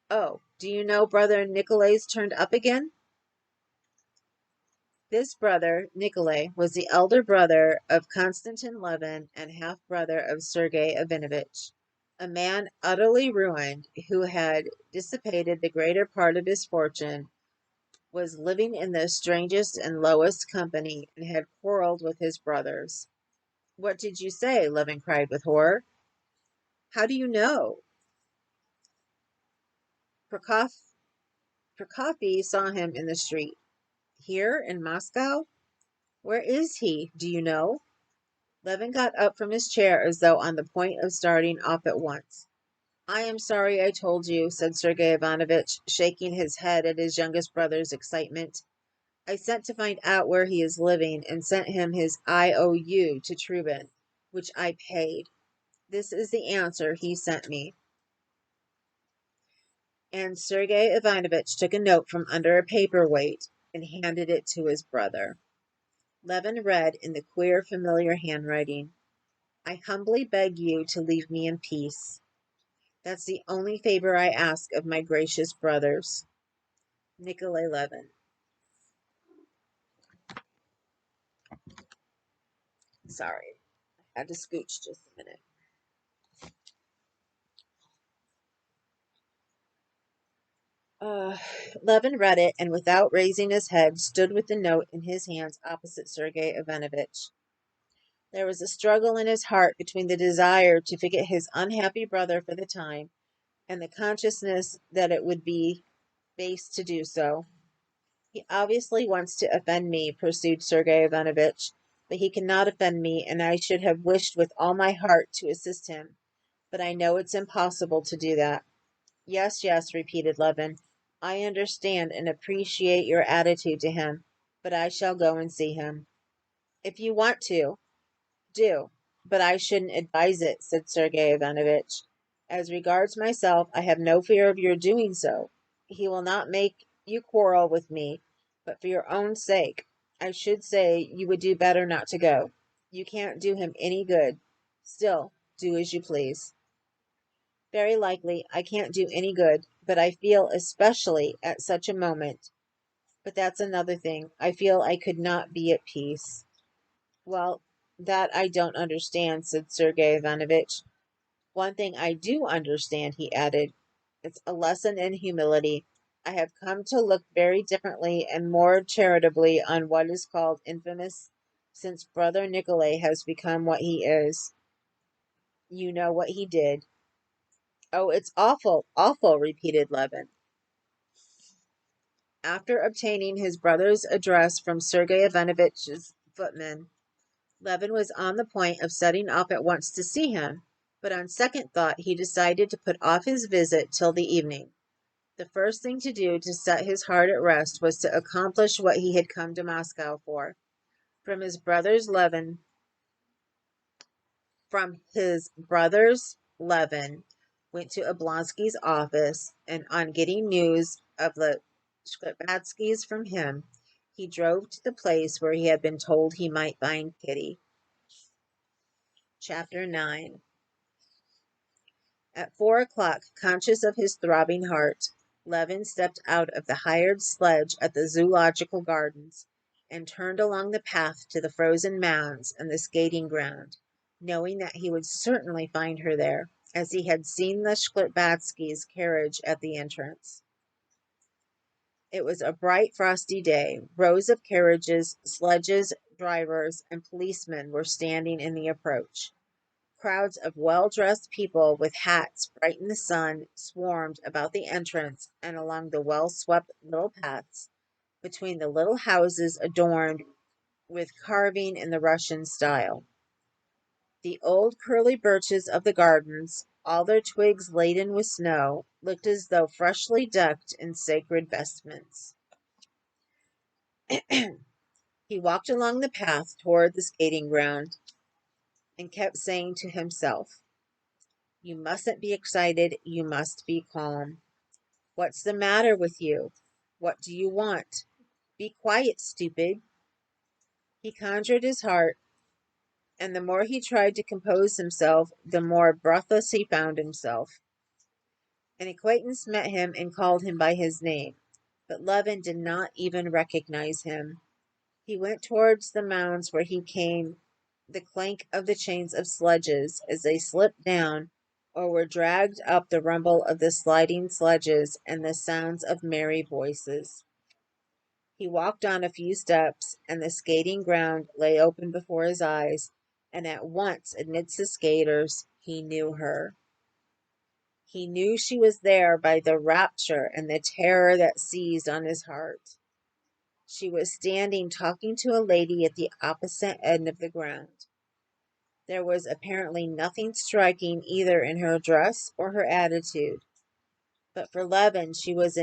Oh, do you know brother Nikolai's turned up again? This brother, Nikolai, was the elder brother of Konstantin Levin and half-brother of Sergei Ivanovitch, a man utterly ruined who had dissipated the greater part of his fortune, was living in the strangest and lowest company, and had quarreled with his brothers. What did you say? Levin cried with horror. How do you know? Prokofy saw him in the street. Here in Moscow? Where is he? Do you know? Levin got up from his chair as though on the point of starting off at once. I am sorry I told you, said Sergei Ivanovitch, shaking his head at his youngest brother's excitement. I sent to find out where he is living and sent him his IOU to Trubin, which I paid. This is the answer he sent me. And Sergei Ivanovitch took a note from under a paperweight and handed it to his brother. Levin read in the queer, familiar handwriting, I humbly beg you to leave me in peace. That's the only favor I ask of my gracious brothers. Nikolai Levin. Sorry, I had to scooch just a minute. Levin read it, and without raising his head, stood with the note in his hands opposite Sergei Ivanovitch. There was a struggle in his heart between the desire to forget his unhappy brother for the time, and the consciousness that it would be base to do so. He obviously wants to offend me, pursued Sergei Ivanovitch, but he cannot offend me, and I should have wished with all my heart to assist him, but I know it's impossible to do that. Yes, yes, repeated Levin. I understand and appreciate your attitude to him, but I shall go and see him. If you want to, do, but I shouldn't advise it, said Sergei Ivanovitch. As regards myself, I have no fear of your doing so. He will not make you quarrel with me, but for your own sake, I should say you would do better not to go. You can't do him any good. Still, do as you please. Very likely I can't do any good, but I feel especially at such a moment. But that's another thing. I feel I could not be at peace. Well, that I don't understand, said Sergei Ivanovitch. One thing I do understand, he added. It's a lesson in humility. I have come to look very differently and more charitably on what is called infamous since brother Nikolai has become what he is. You know what he did. Oh, it's awful, awful, repeated Levin. After obtaining his brother's address from Sergei Ivanovitch's footman, Levin was on the point of setting off at once to see him, but on second thought he decided to put off his visit till the evening. The first thing to do to set his heart at rest was to accomplish what he had come to Moscow for. From his brother's Levin went to Oblonsky's office, and on getting news of the Shklepatskys from him, he drove to the place where he had been told he might find Kitty. Chapter 9. At 4 o'clock, conscious of his throbbing heart, Levin stepped out of the hired sledge at the Zoological Gardens and turned along the path to the frozen mounds and the skating ground, knowing that he would certainly find her there, as he had seen the Shklepatskys' carriage at the entrance. It was a bright, frosty day. Rows of carriages, sledges, drivers, and policemen were standing in the approach. Crowds of well-dressed people with hats bright in the sun swarmed about the entrance and along the well-swept little paths between the little houses adorned with carving in the Russian style. The old curly birches of the gardens, all their twigs laden with snow, looked as though freshly decked in sacred vestments. He walked along the path toward the skating ground and kept saying to himself, "You mustn't be excited, you must be calm. What's the matter with you? What do you want? Be quiet, stupid." He conjured his heart, and the more he tried to compose himself, the more breathless he found himself. An acquaintance met him and called him by his name, but Levin did not even recognize him. He went towards the mounds where he came the clank of the chains of sledges as they slipped down or were dragged up, the rumble of the sliding sledges, and the sounds of merry voices. He walked on a few steps, and the skating ground lay open before his eyes, and at once, amidst the skaters, he knew her. He knew she was there by the rapture and the terror that seized on his heart. She was standing talking to a lady at the opposite end of the ground. There was apparently nothing striking either in her dress or her attitude, but for Levin she was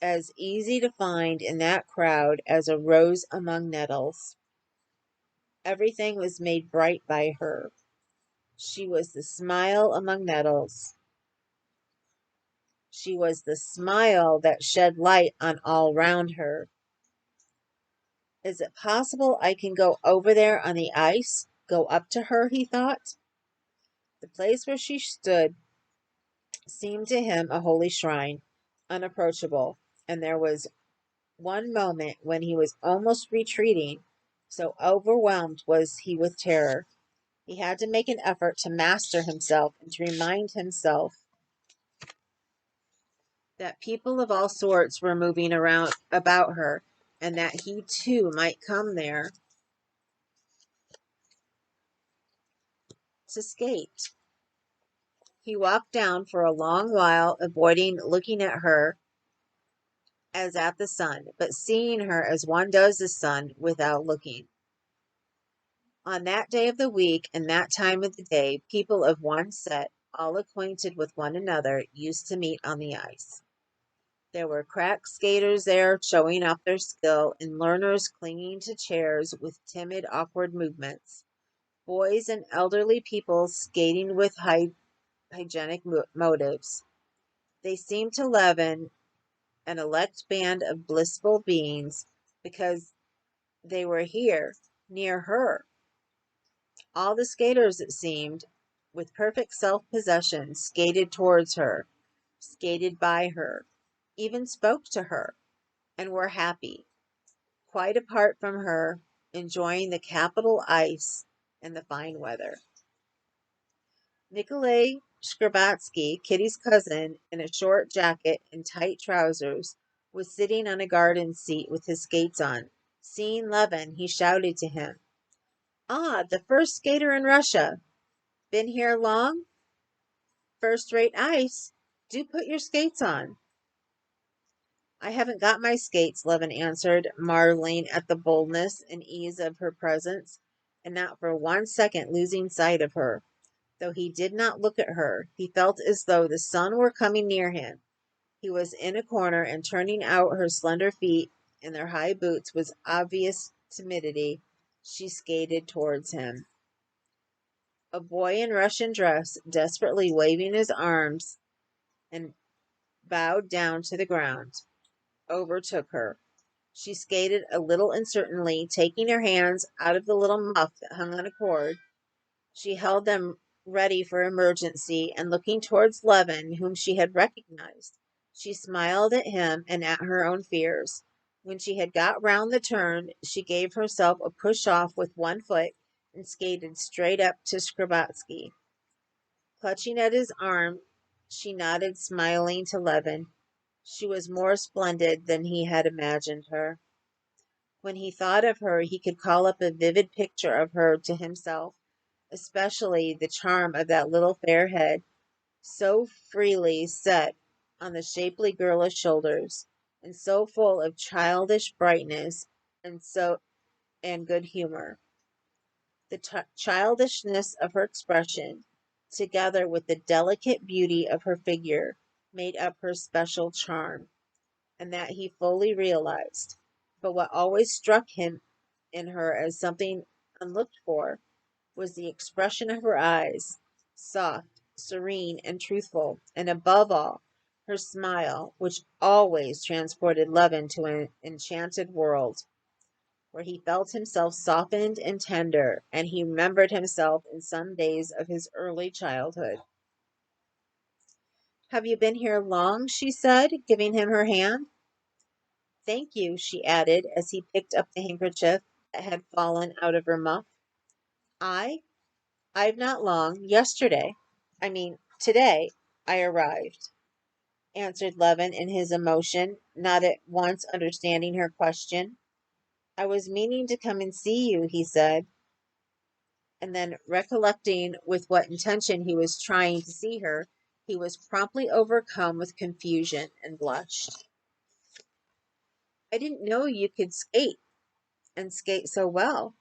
as easy to find in that crowd as a rose among nettles. Everything was made bright by her. She was the smile among nettles. She was the smile that shed light on all round her. Is it possible I can go over there on the ice, go up to her, he thought. The place where she stood seemed to him a holy shrine, unapproachable, and there was one moment when he was almost retreating, so overwhelmed was he with terror. He had to make an effort to master himself and to remind himself that people of all sorts were moving around about her, and that he too might come there to skate. He walked down for a long while, avoiding looking at her as at the sun, but seeing her as one does the sun without looking. On that day of the week and that time of the day, people of one set, all acquainted with one another, used to meet on the ice. There were crack skaters there showing off their skill, and learners clinging to chairs with timid, awkward movements. Boys and elderly people skating with hygienic motives. They seemed to Levin an elect band of blissful beings because they were here, near her. All the skaters, it seemed, with perfect self-possession, skated towards her, skated by her, even spoke to her, and were happy, quite apart from her, enjoying the capital ice and the fine weather. Nikolay Shcherbatsky, Kitty's cousin, in a short jacket and tight trousers, was sitting on a garden seat with his skates on. Seeing Levin, he shouted to him, "Ah, the first skater in Russia! Been here long? First-rate ice. Do put your skates on." "I haven't got my skates," Levin answered, marveling at the boldness and ease of her presence, and not for 1 second losing sight of her. Though he did not look at her, he felt as though the sun were coming near him. He was in a corner, and turning out her slender feet in their high boots with obvious timidity, she skated towards him. A boy in Russian dress, desperately waving his arms and bowed down to the ground, overtook her. She skated a little uncertainly, taking her hands out of the little muff that hung on a cord. She held them ready for emergency, and looking towards Levin, whom she had recognized, she smiled at him and at her own fears. When she had got round the turn, she gave herself a push off with one foot and skated straight up to Shcherbatsky. Clutching at his arm, she nodded, smiling to Levin. She was more splendid than he had imagined her. When he thought of her, he could call up a vivid picture of her to himself, especially the charm of that little fair head, so freely set on the shapely girlish shoulders, and so full of childish brightness and good humor. The childishness of her expression, together with the delicate beauty of her figure, made up her special charm, and that he fully realized. But what always struck him in her as something unlooked for was the expression of her eyes, soft, serene, and truthful, and above all, her smile, which always transported Levin to an enchanted world, where he felt himself softened and tender, and he remembered himself in some days of his early childhood. "Have you been here long?" she said, giving him her hand. "Thank you," she added, as he picked up the handkerchief that had fallen out of her muff. "I? I've not long. Today, I arrived," answered Levin in his emotion, not at once understanding her question. "I was meaning to come and see you," he said, and then, recollecting with what intention he was trying to see her, he was promptly overcome with confusion and blushed. "I didn't know you could skate, and skate so well."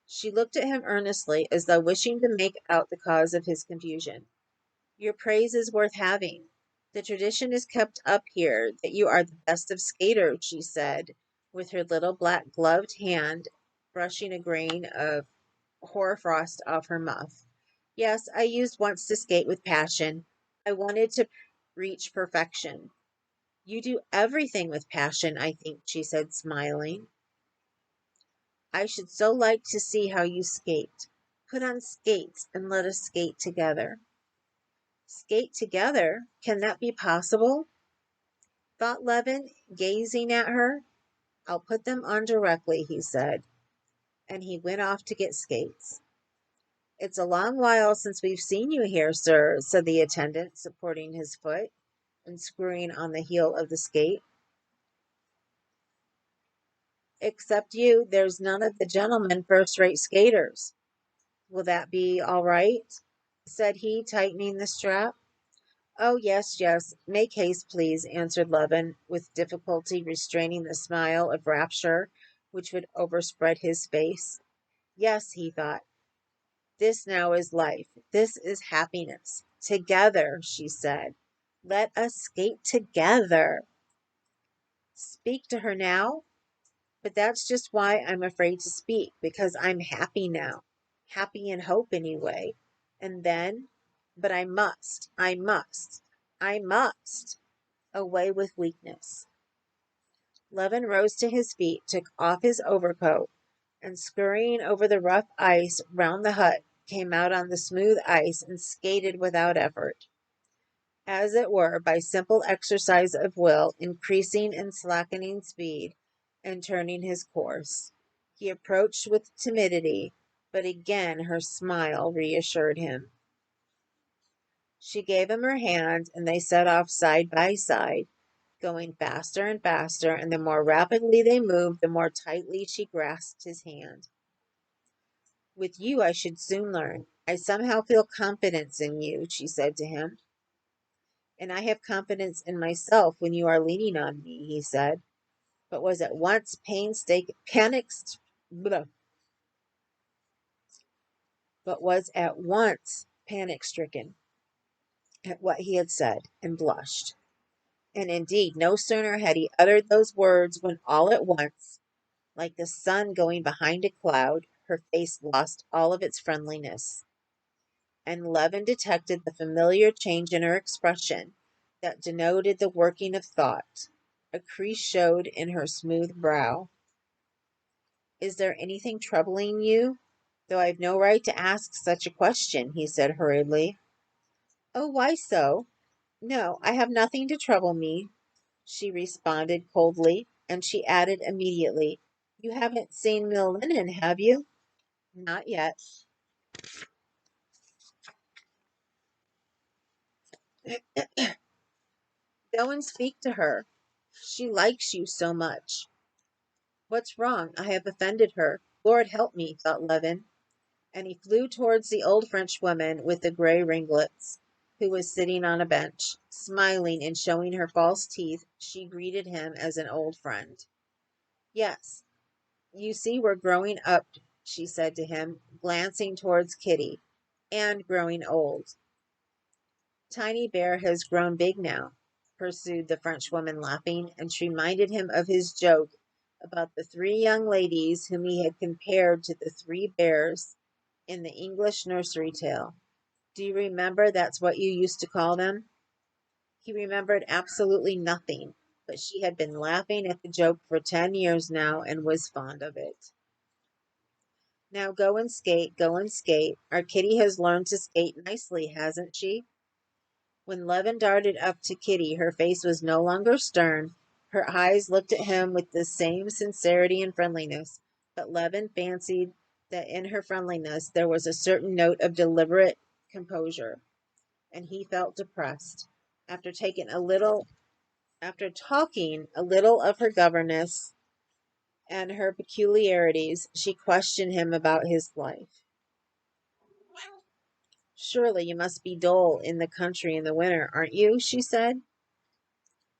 She looked at him earnestly, as though wishing to make out the cause of his confusion. "Your praise is worth having. The tradition is kept up here that you are the best of skaters," she said, with her little black gloved hand brushing a grain of hoarfrost off her muff. "Yes, I used once to skate with passion. I wanted to reach perfection." "You do everything with passion, I think," she said, smiling. "I should so like to see how you skate. Put on skates and let us skate together." "Skate together? Can that be possible?" thought Levin, gazing at her. "I'll put them on directly," he said, and he went off to get skates. "It's a long while since we've seen you here, sir," said the attendant, supporting his foot and screwing on the heel of the skate. "Except you, there's none of the gentlemen first-rate skaters. Will that be all right?" said he, tightening the strap. "Oh, yes, yes. Make haste, please," answered Levin, with difficulty restraining the smile of rapture which would overspread his face. Yes, he thought, this now is life. This is happiness. "Together," she said. "Let us skate together." Speak to her now? But that's just why I'm afraid to speak, because I'm happy now. Happy in hope, anyway. And then, but I must. Away with weakness. Levin rose to his feet, took off his overcoat, and scurrying over the rough ice round the hut, came out on the smooth ice and skated without effort, as it were by simple exercise of will, increasing and slackening speed, and turning his course. He approached with timidity, but again her smile reassured him. She gave him her hand, and they set off side by side, going faster and faster, and the more rapidly they moved, the more tightly she grasped his hand. "With you I should soon learn. I somehow feel confidence in you," she said to him. "And I have confidence in myself when you are leaning on me," he said, but was at once panic-stricken at what he had said, and blushed. And indeed, no sooner had he uttered those words when all at once, like the sun going behind a cloud, her face lost all of its friendliness, and Levin detected the familiar change in her expression that denoted the working of thought. A crease showed in her smooth brow. "Is there anything troubling you? Though I've no right to ask such a question," he said hurriedly. "Oh, why so? No, I have nothing to trouble me," she responded coldly, and she added immediately, "You haven't seen Mill Linen, have you?" "Not yet." "Go and speak to her. She likes you so much." "What's wrong? I have offended her. Lord help me," thought Levin, and he flew towards the old Frenchwoman with the gray ringlets, who was sitting on a bench. Smiling and showing her false teeth, she greeted him as an old friend. "Yes, you see we're growing up she said to him, glancing towards Kitty, and growing old. Tiny Bear has grown big now, pursued the Frenchwoman, laughing, and she reminded him of his joke about the three young ladies whom he had compared to the three bears in the English nursery tale. Do you remember that's what you used to call them? He remembered absolutely nothing, but she had been laughing at the joke for 10 years now and was fond of it. Now go and skate, go and skate. Our Kitty has learned to skate nicely, hasn't she? When Levin darted up to Kitty, her face was no longer stern. Her eyes looked at him with the same sincerity and friendliness, but Levin fancied that in her friendliness there was a certain note of deliberate composure, and he felt depressed. After talking a little of her governess and her peculiarities, she questioned him about his life. Surely you must be dull in the country in the winter, aren't you? She said.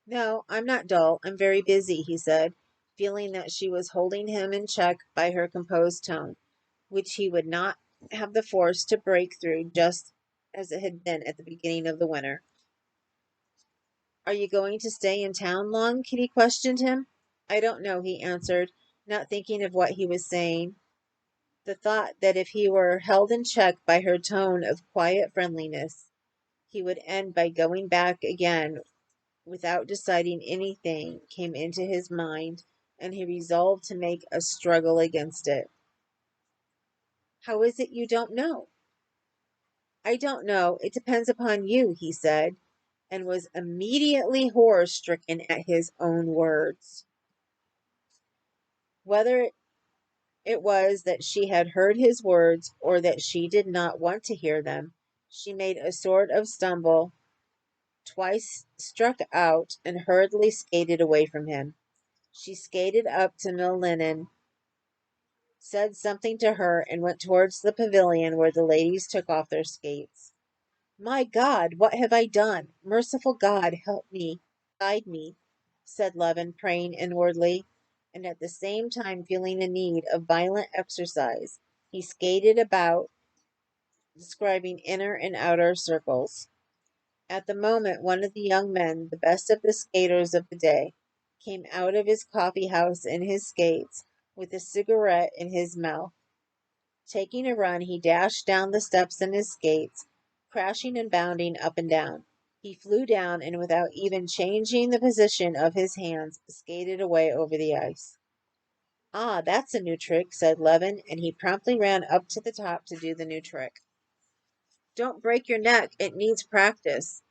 No, I'm not dull. I'm very busy, he said, feeling that she was holding him in check by her composed tone, which he would not have the force to break through just as it had been at the beginning of the winter. Are you going to stay in town long? Kitty questioned him. I don't know, he answered, not thinking of what he was saying. The thought that if he were held in check by her tone of quiet friendliness, he would end by going back again without deciding anything came into his mind, and he resolved to make a struggle against it. How is it you don't know? I don't know. It depends upon you, he said, and was immediately horror stricken at his own words. Whether it was that she had heard his words or that she did not want to hear them, she made a sort of stumble, twice struck out, and hurriedly skated away from him. She skated up to Mill Linen, said something to her, and went towards the pavilion where the ladies took off their skates. My God, what have I done? Merciful God, help me, guide me, said Levin, praying inwardly, and at the same time feeling the need of violent exercise. He skated about, describing inner and outer circles. At the moment, one of the young men, the best of the skaters of the day, came out of his coffee house in his skates, with a cigarette in his mouth. Taking a run, he dashed down the steps in his skates, crashing and bounding up and down. He flew down, and without even changing the position of his hands, skated away over the ice. Ah, that's a new trick, said Levin, and he promptly ran up to the top to do the new trick. Don't break your neck, it needs practice,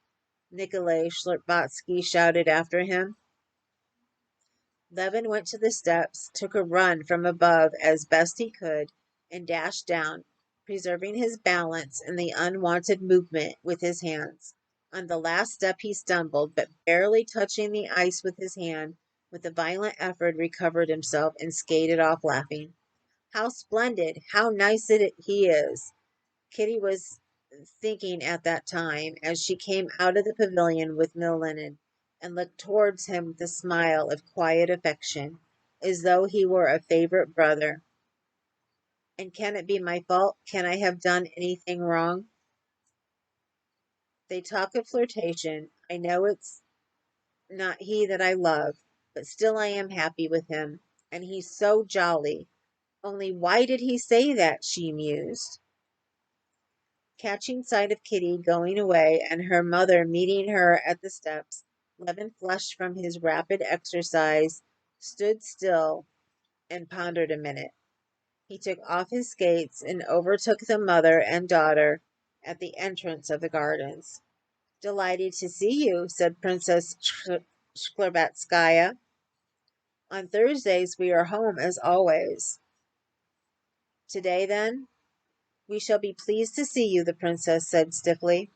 Nikolai Shlurbatsky shouted after him. Levin went to the steps, took a run from above as best he could, and dashed down, preserving his balance and the unwonted movement with his hands. On the last step he stumbled, but barely touching the ice with his hand, with a violent effort recovered himself and skated off laughing. How splendid! How nice he is! Kitty was thinking at that time as she came out of the pavilion with Mill Linen, and looked towards him with a smile of quiet affection, as though he were a favorite brother. And can it be my fault? Can I have done anything wrong? They talk of flirtation. I know it's not he that I love, but still I am happy with him, and he's so jolly. Only why did he say that? She mused. Catching sight of Kitty going away and her mother meeting her at the steps, Levin flushed from his rapid exercise, stood still, and pondered a minute. He took off his skates and overtook the mother and daughter at the entrance of the gardens. Delighted to see you, said Princess Shklerbatskaya. On Thursdays we are home as always. Today, then, we shall be pleased to see you, the princess said stiffly.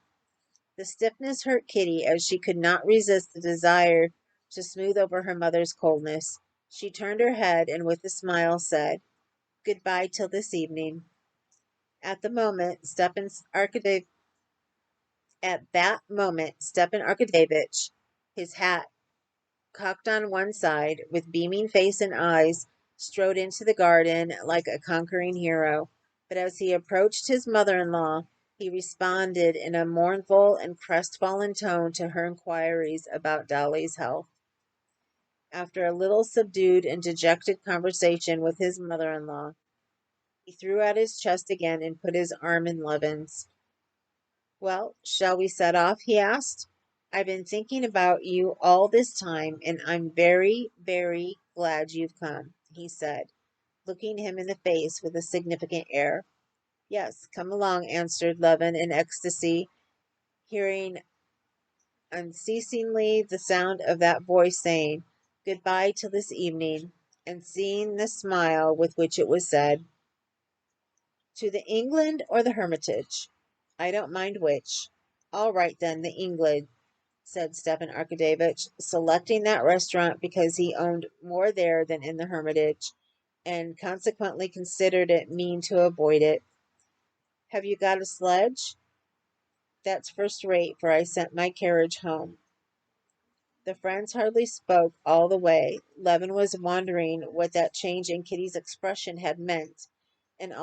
The stiffness hurt Kitty, as she could not resist the desire to smooth over her mother's coldness. She turned her head and with a smile said, Goodbye till this evening. At that moment, Stepan Arkadevic, his hat cocked on one side, with beaming face and eyes, strode into the garden like a conquering hero. But as he approached his mother-in-law, he responded in a mournful and crestfallen tone to her inquiries about Dolly's health. After a little subdued and dejected conversation with his mother-in-law, he threw out his chest again and put his arm in Levin's. "Well, shall we set off?" he asked. "I've been thinking about you all this time, and I'm very, very glad you've come," he said, looking him in the face with a significant air. "Yes, come along," answered Levin in ecstasy, hearing unceasingly the sound of that voice saying, "Goodbye till this evening," and seeing the smile with which it was said. "To the England or the Hermitage?" "I don't mind which." "All right, then, the England," said Stepan Arkadevic, selecting that restaurant because he owned more there than in the Hermitage, and consequently considered it mean to avoid it. "Have you got a sledge?" "That's first rate, for I sent my carriage home." The friends hardly spoke all the way. Levin was wondering what that change in Kitty's expression had meant, and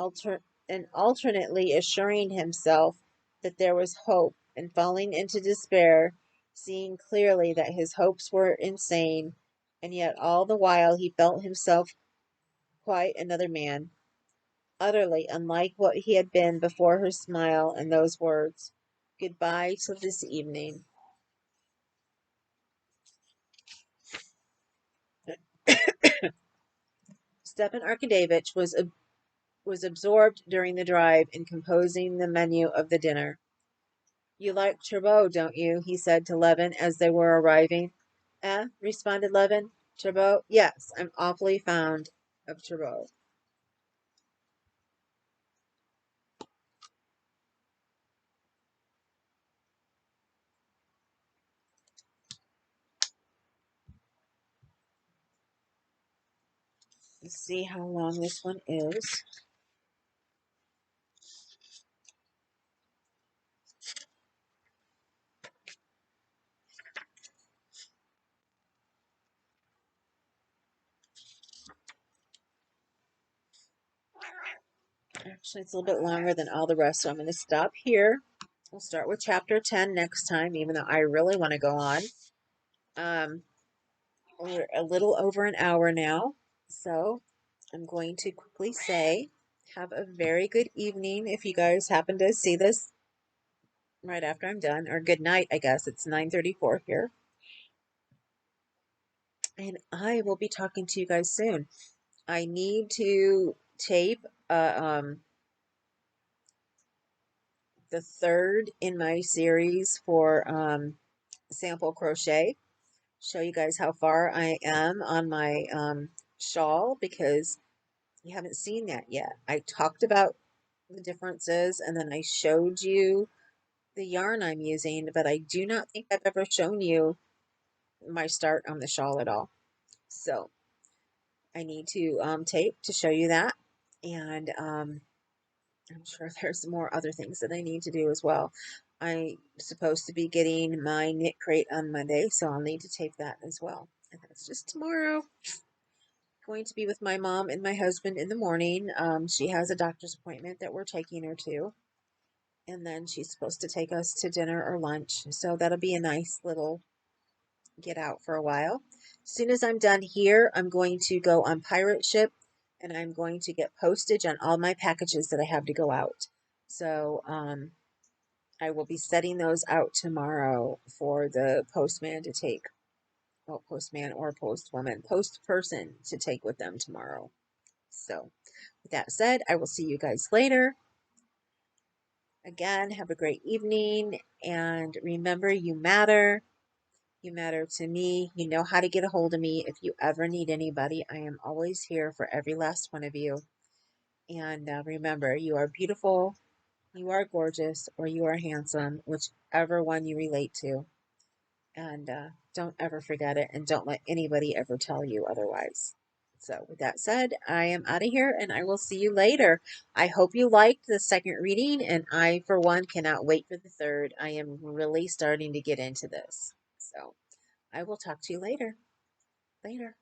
alternately assuring himself that there was hope, and falling into despair, seeing clearly that his hopes were insane, and yet all the while he felt himself quite another man, utterly unlike what he had been before her smile and those words, "Goodbye till this evening." Stepan Arkadyevitch was absorbed during the drive in composing the menu of the dinner. "You like turbot, don't you?" he said to Levin as they were arriving. "Eh?" responded Levin. "Turbot? Yes, I'm awfully fond of turbot." Let's see how long this one is. Actually, it's a little bit longer than all the rest, so I'm going to stop here. We'll start with chapter 10 next time, even though I really want to go on. We're a little over an hour now, so I'm going to quickly say, have a very good evening if you guys happen to see this right after I'm done, or good night, I guess. It's 9:34 here. And I will be talking to you guys soon. I need to tape the third in my series for sample crochet. Show you guys how far I am on my shawl, because you haven't seen that yet. I talked about the differences and then I showed you the yarn I'm using, but I do not think I've ever shown you my start on the shawl at all. So I need to tape to show you that, and I'm sure there's more other things that I need to do as well. I'm supposed to be getting my knit crate on Monday, so I'll need to tape that as well. And that's just tomorrow. Going to be with my mom and my husband in the morning. She has a doctor's appointment that we're taking her to, and then she's supposed to take us to dinner or lunch. So that'll be a nice little get out for a while. As soon as I'm done here, I'm going to go on pirate ship, and I'm going to get postage on all my packages that I have to go out. So I will be setting those out tomorrow for the postman to take. Well, postman or postwoman, post person to take with them tomorrow. So with that said, I will see you guys later. Again, have a great evening, and remember, you matter. You matter to me. You know how to get a hold of me if you ever need anybody. I am always here for every last one of you. And remember, you are beautiful, you are gorgeous, or you are handsome, whichever one you relate to. And don't ever forget it, and don't let anybody ever tell you otherwise. So with that said, I am out of here, and I will see you later. I hope you liked the second reading, and I, for one, cannot wait for the third. I am really starting to get into this. So I will talk to you later. Later.